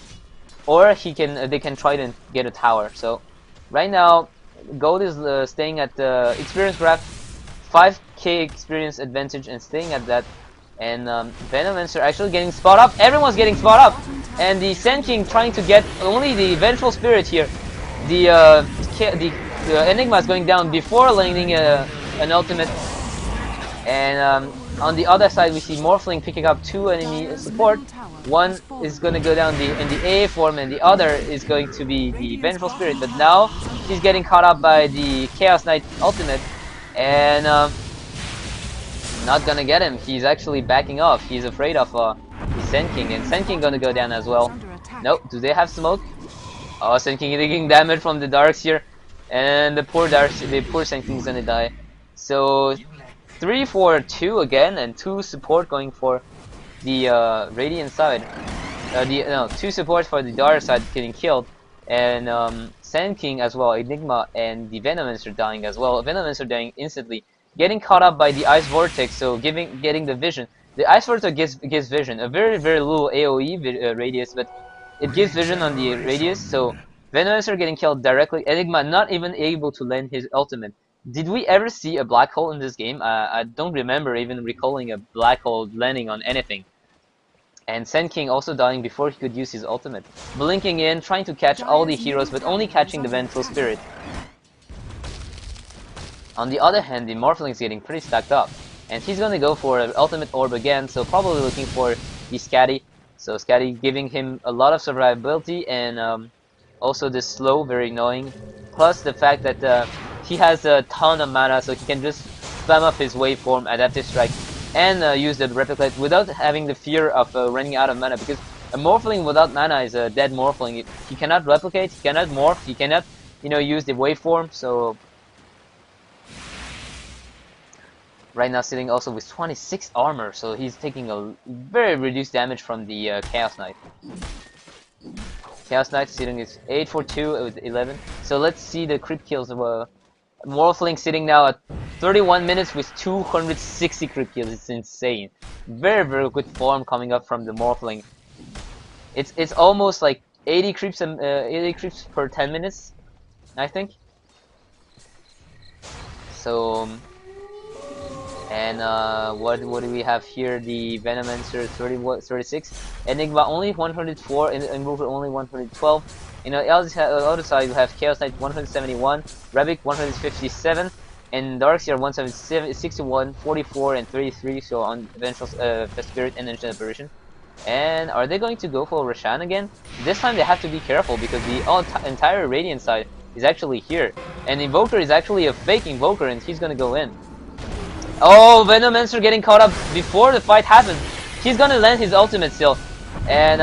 or they can try to get a tower. So right now Gold is staying at the experience graph, 5k experience advantage, and staying at that. And Venomancer actually getting spot up. Everyone's getting spot up, and the Sand King trying to get only the Vengeful Spirit here. The Enigma is going down before landing an ultimate. And on the other side, we see Morphling picking up 2 enemy support. One is going to go down in the AA form, and the other is going to be the Vengeful Spirit. But now he's getting caught up by the Chaos Knight ultimate, and not gonna get him. He's actually backing off. He's afraid of the Sand King, and Sand King gonna go down as well. Nope. Do they have smoke? Oh, Sand King taking damage from the Darks here, and the poor Sand King's gonna die. So 3 for 2 again, and 2 support going for the Radiant side. 2 support for the Dark side getting killed, and Sand King as well, Enigma, and the Venomancer dying as well. Venomancer dying instantly, getting caught up by the Ice Vortex, so getting the vision. The Ice Vortex gives vision, a very little AoE radius, but it gives vision on the radius. So Venomancer getting killed directly. Enigma not even able to land his ultimate. Did we ever see a black hole in this game? I don't remember even recalling a black hole landing on anything. And Sand King also dying before he could use his ultimate. Blinking in, trying to catch all the heroes, but only catching the Vengeful Spirit. On the other hand, the Morphling is getting pretty stacked up, and he's gonna go for an ultimate orb again, so probably looking for the Scatty. So Scatty giving him a lot of survivability, and also this slow, very annoying. Plus the fact that he has a ton of mana, so he can just spam up his waveform, Adaptive Strike, and use the Replicate without having the fear of running out of mana, because a Morphling without mana is a dead Morphling. He cannot replicate, he cannot morph, he cannot, use the waveform, so Right now sitting also with 26 armor, so he's taking a very reduced damage from the Chaos Knight. Chaos Knight sitting is 8 for 2 with 11. So let's see the creep kills of Morphling sitting now at 31 minutes with 260 creep kills. It's insane. Very, very good form coming up from the Morphling. It's almost like 80 creeps 80 creeps per 10 minutes, I think. So and what do we have here? The Venomancer 36, Enigma only 104, and Invoker only 112. You know, on the other side we have Chaos Knight 171, Rebic 157, and Darkseer 177, 61, 44, and 33. So on Vengeful Spirit and Ancient Apparition. And are they going to go for Roshan again? This time they have to be careful because the entire Radiant side is actually here, and Invoker is actually a fake Invoker, and he's gonna go in. Oh, Venomancer getting caught up before the fight happened. He's gonna land his ultimate still, and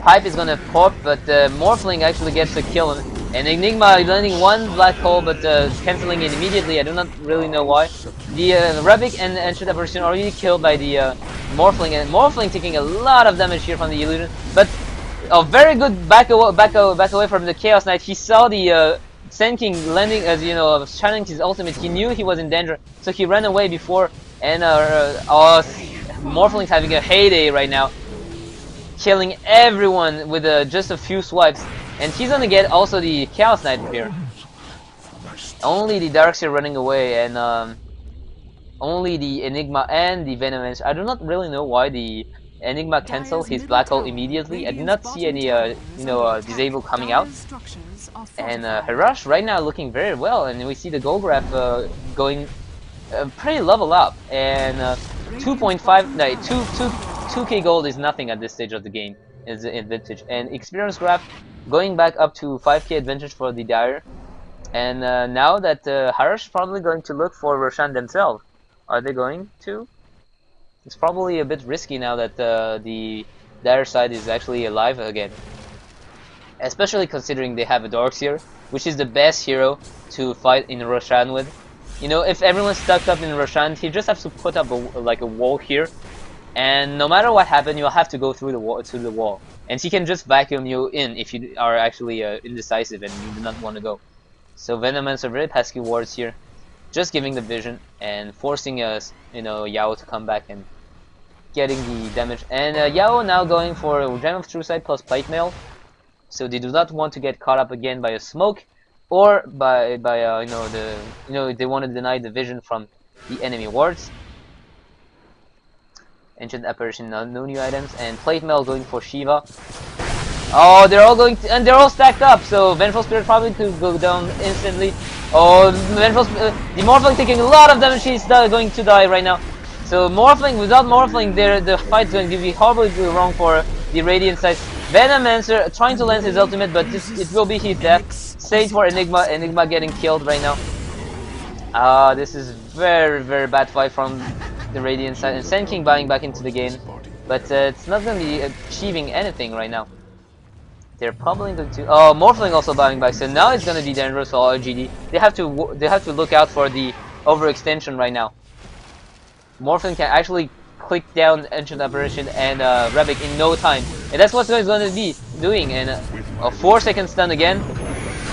Pipe is gonna pop, but Morphling actually gets a kill, and Enigma landing one black hole, but canceling it immediately. I do not really know why. The Rebic and Ancient Apparition are already killed by the Morphling, and Morphling taking a lot of damage here from the illusion, but a very good back away from the Chaos Knight. He saw the Sand King landing, as you know, channeling his ultimate. He knew he was in danger, so he ran away before. And Morphling's having a heyday right now, killing everyone with just a few swipes. And he's gonna get also the Chaos Knight here. Only the Darkseer running away, and only the Enigma and the Venomancer. I do not really know why the Enigma canceled his black hole immediately. I did not see any, disable coming out. And Harrosh right now looking very well, and we see the gold graph going pretty level up. And 2k gold is nothing at this stage of the game in Vintage. And experience graph going back up to 5k advantage for the Dire. And now that Harrosh is probably going to look for Roshan themselves. Are they going to? It's probably a bit risky now that the Dire side is actually alive again. Especially considering they have a Darkseer, which is the best hero to fight in Roshan with. You know, if everyone's stuck up in Roshan, he just has to put up a wall here, and no matter what happens, you'll have to go through the wall. And he can just vacuum you in if you are actually indecisive and you do not want to go. So Venomancer very pesky wards here, just giving the vision and forcing Yao to come back and getting the damage. And Yao now going for Gem of True Sight plus Plate Mail. So they do not want to get caught up again by a smoke, or by they want to deny the vision from the enemy wards. Ancient Apparition, no new items, and Plate Mail going for Shiva. Oh, they're all going and they're all stacked up. So Vengeful Spirit probably could go down instantly. Oh, the Morphling taking a lot of damage. He's going to die right now. So Morphling, without Morphling, the fight's going to be horribly wrong for the Radiant side. Venomancer trying to land his ultimate, but it will be his death. Sage for Enigma. Enigma getting killed right now. This is very, very bad fight from the Radiant side. And Sand King buying back into the game, but it's not going to be achieving anything right now. They're probably going to. Oh, Morphling also buying back. So now it's going to be dangerous for LGD. They have to look out for the overextension right now. Morphling can actually click down Ancient Apparition and Rebic in no time, and that's what he's going to be doing. And a 4-second stun again,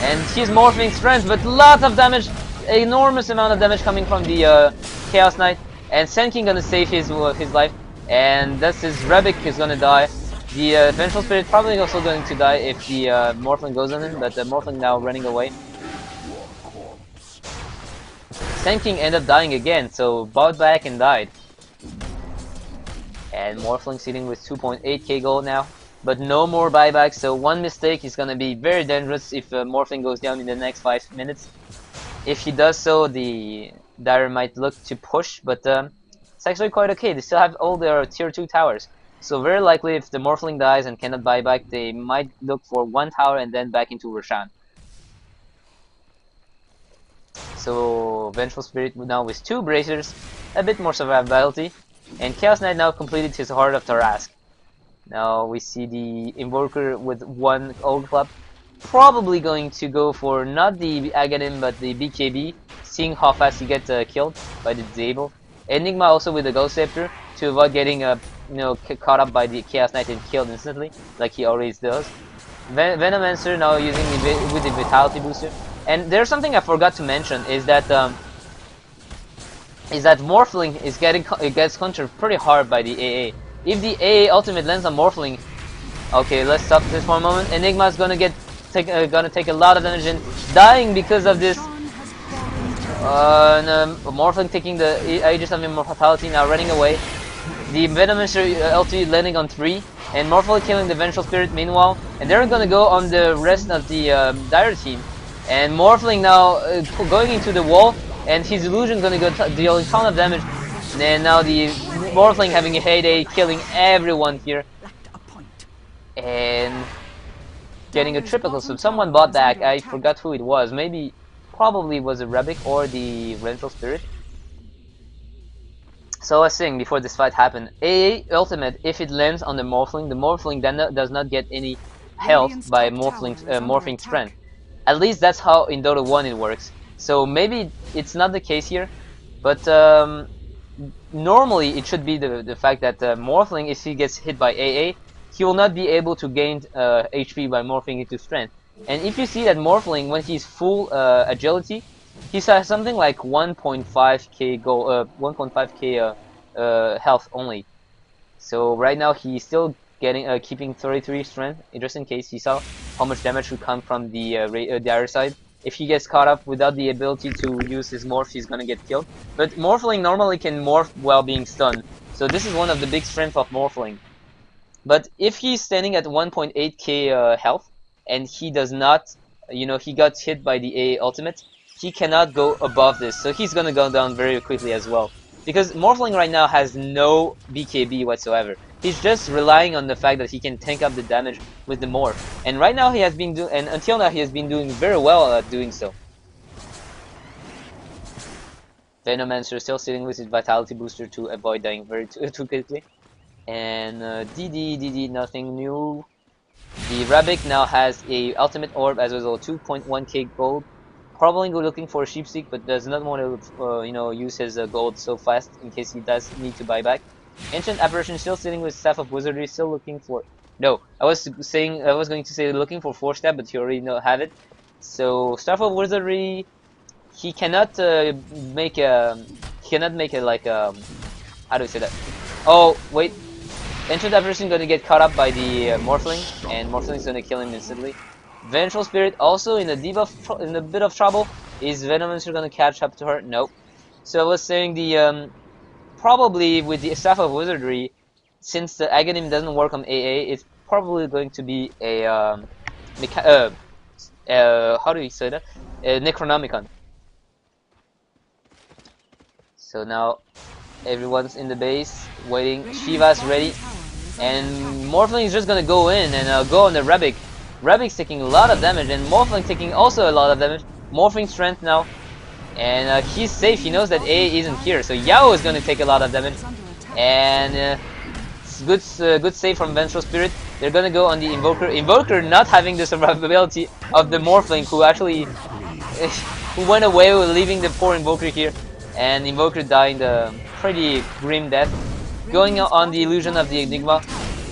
and he's Morphling strength, but lots of damage, enormous amount of damage coming from the Chaos Knight. And Sand King gonna save his life, and that's his Rebic is gonna die. The Vengeful Spirit probably also going to die if the Morphling goes on him, but the Morphling now running away. Sand King ended up dying again, so bought back and died. And Morphling sitting with 2.8k gold now, but no more buybacks, so one mistake is gonna be very dangerous if Morphling goes down in the next 5 minutes. If he does so, the Dire might look to push, but it's actually quite okay. They still have all their tier 2 towers. So very likely if the Morphling dies and cannot buy back, they might look for one tower and then back into Roshan. So Vengeful Spirit now with 2 bracers, a bit more survivability, and Chaos Knight now completed his Heart of Tarask. Now we see the Invoker with 1 Old Club, probably going to go for not the Agadim but the BKB, seeing how fast he gets killed by the disable. Enigma also with the Ghost Scepter to avoid getting caught up by the Chaos Knight and killed instantly, like he always does. Venomancer now using with the Vitality booster. And there's something I forgot to mention is that Morphling gets countered pretty hard by the AA. If the AA ultimate lands on Morphling, okay, let's stop this for a moment. Enigma's gonna take a lot of damage and dying because of this. Morphling taking the Aegis of Immortality, now running away. The Venomancer LT landing on 3, and Morphling killing the Vengeful Spirit meanwhile. And they're gonna go on the rest of the Dire team. And Morphling now going into the wall, and his illusion gonna go dealing a ton of damage. And now the Morphling having a heyday, killing everyone here. And getting a triple, so someone bought back. I forgot who it was. Probably was a Rebic or the Vengeful Spirit. So I was saying before this fight happened, AA ultimate, if it lands on the Morphling then does not get any health by morphing strength. At least that's how in Dota 1 it works. So maybe it's not the case here, but normally it should be the fact that Morphling, if he gets hit by AA, he will not be able to gain HP by morphing into strength. And if you see that Morphling, when he's full agility, he has something like 1.5k gold, 1.5k health only. So right now he's still keeping 33 strength, just in case he saw how much damage would come from the other side. If he gets caught up without the ability to use his morph, he's gonna get killed. But Morphling normally can morph while being stunned, so this is one of the big strengths of Morphling. But if he's standing at 1.8k health and he does not, he got hit by the AA ultimate, he cannot go above this, so he's gonna go down very quickly as well. Because Morphling right now has no BKB whatsoever. He's just relying on the fact that he can tank up the damage with the morph. And right now he has been until now he has been doing very well at doing so. Venomancer still sitting with his Vitality booster to avoid dying too quickly. And DD, nothing new. The Rebic now has a ultimate orb as well as 2.1k gold. Probably looking for a Sheepseek, but does not want to, use his gold so fast in case he does need to buy back. Ancient Apparition still sitting with Staff of Wizardry, still looking for. No, I was going to say looking for 4-step, but you already have it. So Staff of Wizardry, he cannot make a like how do we say that? Oh wait, Ancient Apparition gonna get caught up by the Morphling, and Morphling's gonna kill him instantly. Vengeful Spirit also in a bit of trouble. Is Venomancer gonna catch up to her? Nope. So I was saying the probably with the Staff of Wizardry, since the Aghanim doesn't work on AA, it's probably going to be a how do you say that? A Necronomicon. So now everyone's in the base waiting. Shiva's ready, and Morphling is just gonna go in and go on the Rebic. Rebic's taking a lot of damage, and Morphling taking also a lot of damage. Morphing strength now, and he's safe. He knows that A isn't here, so Yao is going to take a lot of damage. And good save from Vengeful Spirit. They're going to go on the Invoker. Invoker not having the survivability of the Morphling, who actually who went away, leaving the poor Invoker here, and Invoker dying the pretty grim death. Going on the illusion of the Enigma,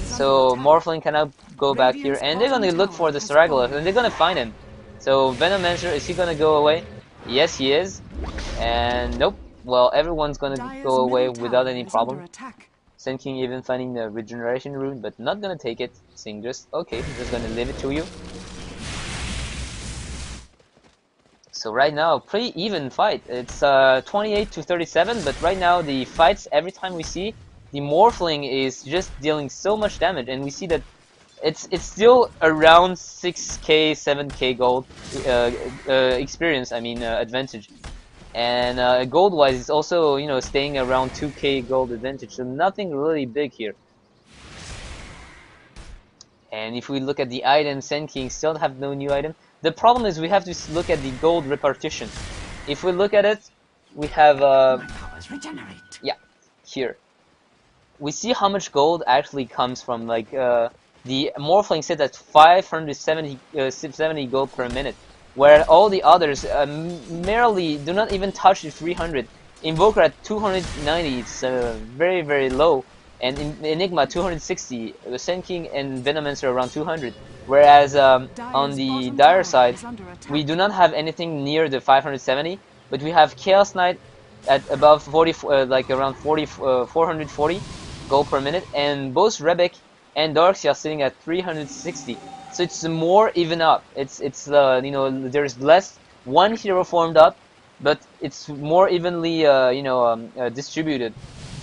so Morphling cannot go back here, and they're gonna look for the Straggler, and they're gonna find him. So Venomancer, is he gonna go away? Yes, he is. And nope. Well, everyone's gonna go away without any problem. Sen King even finding the regeneration rune, but not gonna take it. Saying just okay, just gonna leave it to you. So right now, pretty even fight. It's 28 to 37, but right now the fights, every time we see, the Morphling is just dealing so much damage, and we see that it's still around 6k, 7k gold experience. I mean advantage, and gold-wise, it's also staying around 2k gold advantage. So nothing really big here. And if we look at the item, Sen King still have no new item. The problem is we have to look at the gold repartition. If we look at it, we have yeah, here. We see how much gold actually comes from, like the Morphling said that 570 gold per minute. where all the others merely do not even touch the 300. Invoker at 290, it's very, very low, and Enigma 260, Sand King and Venomancer around 200. Whereas on the Dire side, we do not have anything near the 570, but we have Chaos Knight at above 40, like around 440 gold per minute, and both Rebek and Darkseid are sitting at 360. So it's more even up. It's you know, there's less one hero formed up, but it's more evenly distributed.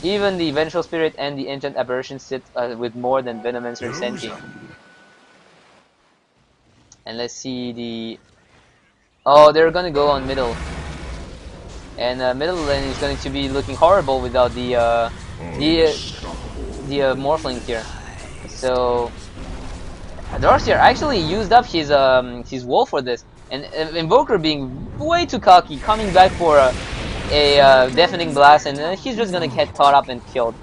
Even the Vengeful Spirit and the Ancient Aberration sit with more than Venomancer and Sand King. And let's see the... Oh, they're gonna go on middle. And middle lane is going to be looking horrible without the Morphling here. So Darkseid actually used up his wall for this, and Invoker being way too cocky, coming back for a deafening blast, and he's just gonna get caught up and killed.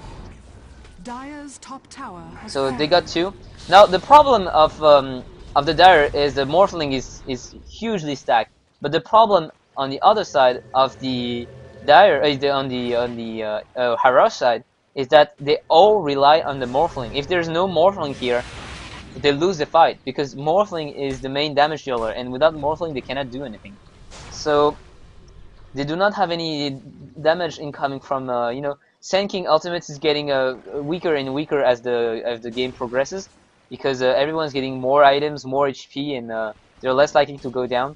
Dire's top tower So they got two. Now the problem of the Dire is the Morphling is hugely stacked, but the problem on the other side of the Dire, on the Harrosh side, is that they all rely on the Morphling. If there's no Morphling here, they lose the fight, because Morphling is the main damage dealer, and without Morphling they cannot do anything. So they do not have any damage incoming from you know, Sand King ultimates is getting weaker and weaker as the game progresses, because everyone's getting more items, more HP, and they're less likely to go down.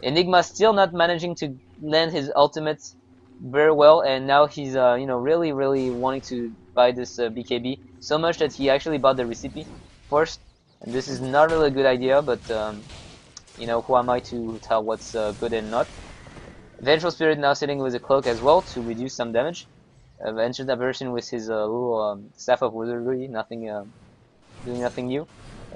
Enigma still not managing to land his ultimates very well, and now he's you know, really wanting to buy this BKB so much that he actually bought the recipe first. And this is not really a good idea, but you know, who am I to tell what's good and not? Vengeful Spirit now sitting with a cloak as well to reduce some damage. Ancient Aberration with his little Staff of Wizardry, nothing, doing nothing new.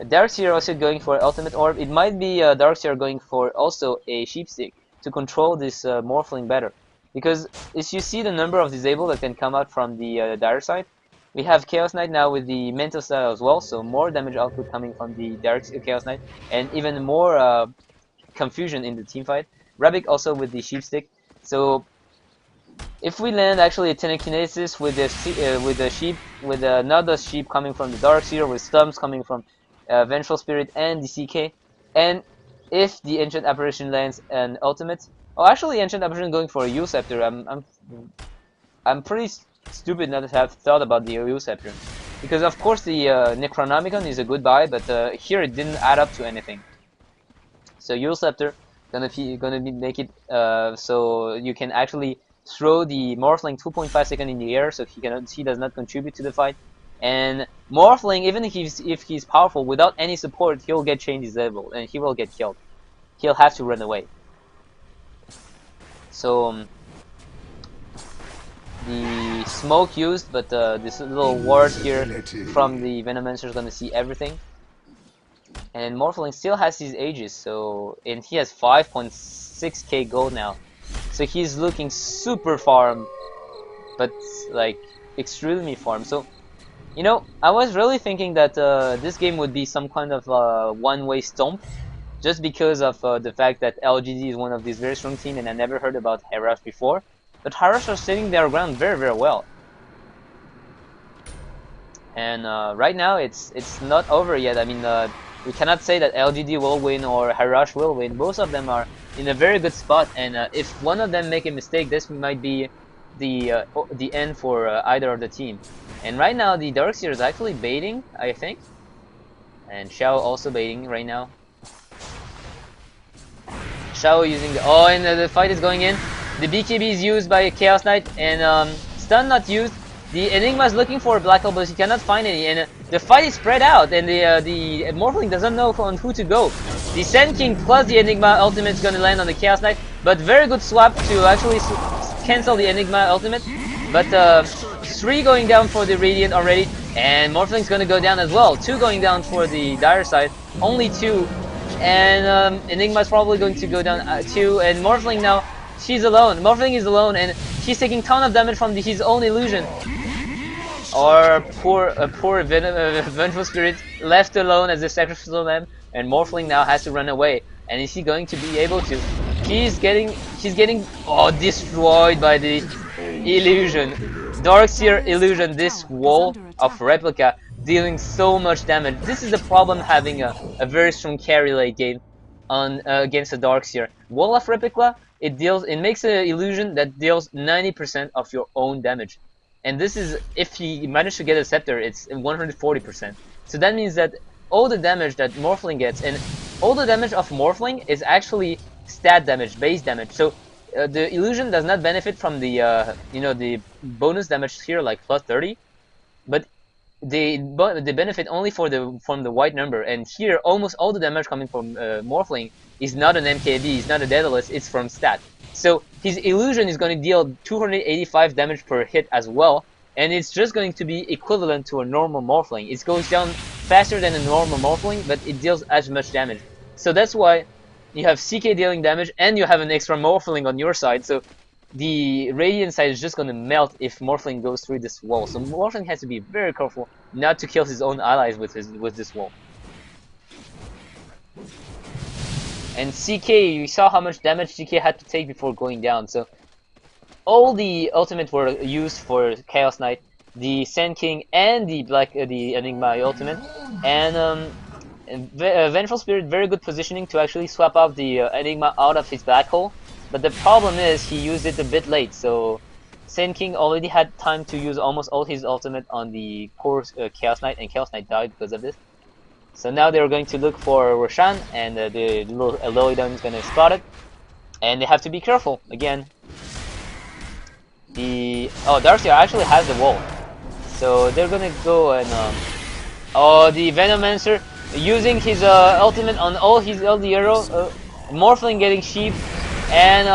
Darkseid also going for Ultimate Orb. It might be Darkseid going for also a Sheepstick to control this Morphling better. Because if you see the number of disabled that can come out from the Dire side, we have Chaos Knight now with the Mental Style as well, so more damage output coming from the Chaos Knight, and even more confusion in the team fight. Rebek also with the Sheepstick. So if we land actually a Telekinesis with the sheep, with another sheep coming from the Darkseid, with stumps coming from Vengeful Spirit and the CK, and if the Ancient Apparition lands an ultimate, oh, actually Ancient Apparition going for a Yule Scepter. I'm pretty stupid not to have thought about the Yule Scepter, because of course the Necronomicon is a good buy, but here it didn't add up to anything. So Yule Scepter gonna make it so you can actually throw the Morphling 2.5 seconds in the air, so he does not contribute to the fight. And Morphling, even if he's powerful, without any support, he'll get changed his level and he will get killed. He'll have to run away. So the smoke used, but this little ward here from the Venomancer is gonna see everything. And Morphling still has his Aegis, so, and he has 5.6k gold now. So he's looking super farm, but like extremely farm. So, you know, I was really thinking that this game would be some kind of one-way stomp, just because of the fact that LGD is one of these very strong teams, and I never heard about Harrosh before. But Harrosh are sitting their ground very well. And right now it's not over yet. I mean, we cannot say that LGD will win or Harrosh will win. Both of them are in a very good spot, and if one of them make a mistake, this might be the end for either of the team. And right now the Darkseid is actually baiting, I think, and Shao also baiting right now. Shao using the and the fight is going in. The BKB is used by Chaos Knight, and stun not used. The Enigma is looking for a Black Hole, but he cannot find any, and the fight is spread out, and the Morphling doesn't know on who to go. The Sand King plus the Enigma ultimate is going to land on the Chaos Knight, but very good swap to actually cancel the Enigma ultimate. But 3 going down for the Radiant already, and Morphling's going to go down as well. 2 going down for the Dire side, only 2, and Enigma's probably going to go down 2, and Morphling now, she's alone. Morphling is alone, and she's taking ton of damage from his own illusion. Or poor Vengeful Spirit left alone as a sacrificial lamb, and Morphling now has to run away. And is he going to be able to? She's getting destroyed by the illusion. Darkseer illusion, this wall of replica dealing so much damage. This is the problem having a very strong carry late game on against a Darkseer. Wall of replica, it makes an illusion that deals 90% of your own damage. And this is, if you manage to get a scepter, it's 140%. So that means that all the damage that Morphling gets, and all the damage of Morphling is actually stat damage, base damage. So the illusion does not benefit from the the bonus damage here, like plus 30, but they benefit only from the white number. And here, almost all the damage coming from Morphling is not an MKB, it's not a Daedalus, it's from stat. So his illusion is going to deal 285 damage per hit as well, and it's just going to be equivalent to a normal Morphling. It goes down faster than a normal Morphling, but it deals as much damage. So that's why you have CK dealing damage, and you have an extra Morphling on your side, so the Radiant side is just going to melt if Morphling goes through this wall. So Morphling has to be very careful not to kill his own allies with this wall. And CK, you saw how much damage CK had to take before going down. So all the ultimates were used for Chaos Knight, the Sand King, and the Enigma ultimate. And Vengeful Spirit, very good positioning to actually swap out the Enigma out of his black hole. But the problem is he used it a bit late. So Sand King already had time to use almost all his ultimate on the core Chaos Knight, and Chaos Knight died because of this. So now they're going to look for Roshan, and the little Eloidon is going to spot it. And they have to be careful, again. Darkseer actually has the wall. So they're going to go and... the Venomancer using his ultimate on all the arrows. Morphling getting sheep. And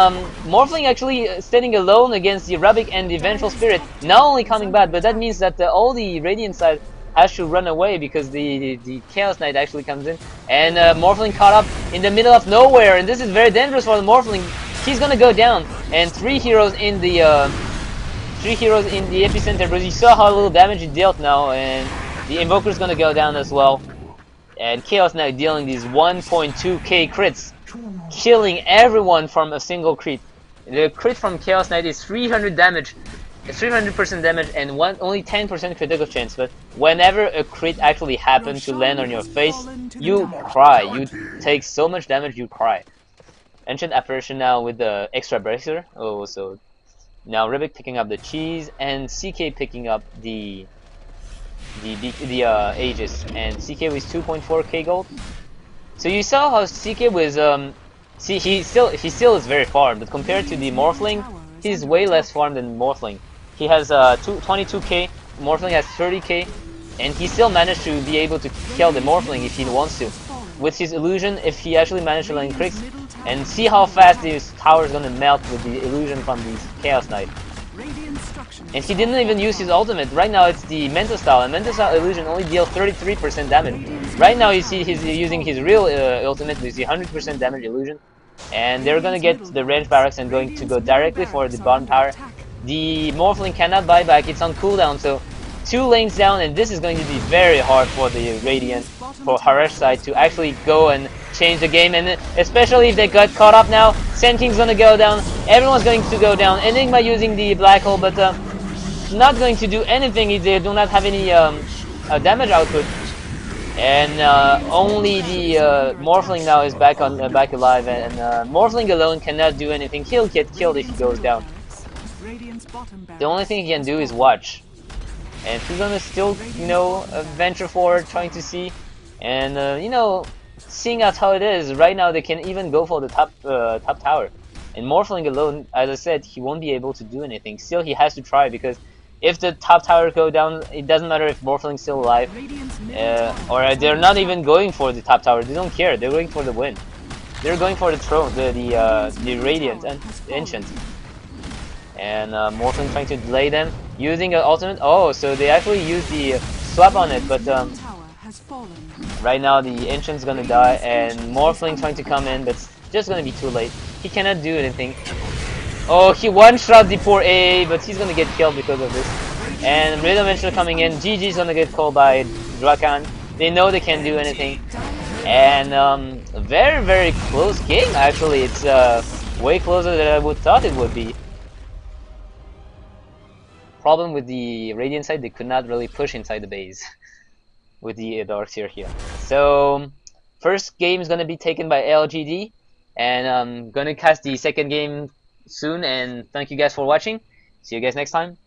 Morphling actually standing alone against the Arabic and the Vengeful Spirit. Not only coming back, but that means that all the Radiant side has to run away because the Chaos Knight actually comes in, and Morphling caught up in the middle of nowhere, and this is very dangerous for the Morphling. He's gonna go down, and three heroes in the epicenter. But you saw how little damage he dealt now, and the Invoker's gonna go down as well. And Chaos Knight dealing these 1.2k crits, killing everyone from a single crit. The crit from Chaos Knight is 300 damage. 300% damage and only 10% critical chance, but whenever a crit actually happens to land on your face, you cry. You take so much damage, you cry. Ancient Apparition now with the extra bracer. Oh, so now Rubik picking up the cheese and CK picking up the Aegis, and CK with 2.4k gold. So you saw how CK was he still is very farmed, but compared to the Morphling, he's way less farmed than Morphling. He has 22k, Morphling has 30k, and he still managed to be able to kill the Morphling if he wants to. With his illusion, if he actually managed to land crits, and see how fast this tower is gonna melt with the illusion from the Chaos Knight. And he didn't even use his ultimate. Right now it's the Mental Style, and Mental Style illusion only deals 33% damage. Right now you see he's using his real ultimate with the 100% damage illusion. And they're gonna get the range barracks and going to go directly for the bottom tower. The Morphling cannot buy back, it's on cooldown, so 2 lanes down, and this is going to be very hard for the Radiant, for Harrosh side to actually go and change the game, and especially if they got caught up now. Sand King's gonna go down, everyone's going to go down. Enigma using the black hole, but not going to do anything if they do not have any damage output. And only the Morphling now is back alive, and Morphling alone cannot do anything. He'll get killed if he goes down. The only thing he can do is watch, and he's gonna still, venture forward, trying to see, and seeing out how it is. Right now, they can even go for the top tower, and Morphling alone, as I said, he won't be able to do anything. Still, he has to try, because if the top tower go down, it doesn't matter if Morphling's still alive, or they're not even going for the top tower. They don't care. They're going for the win. They're going for the throne, the Radiant and Ancient. And Morphling trying to delay them, using an ultimate. Oh, so they actually use the swap on it, but right now the Ancient's gonna die, and Morphling trying to come in, but it's just gonna be too late. He cannot do anything. Oh, he one-shot the poor AA, but he's gonna get killed because of this. And Elimination coming in. GG's gonna get called by Drakan. They know they can't do anything. And a very, very close game, actually. It's way closer than I would thought it would be. Problem with the Radiant side, they could not really push inside the base with the Darkseer here. So, first game is gonna be taken by LGD, and I'm gonna cast the second game soon, and thank you guys for watching. See you guys next time.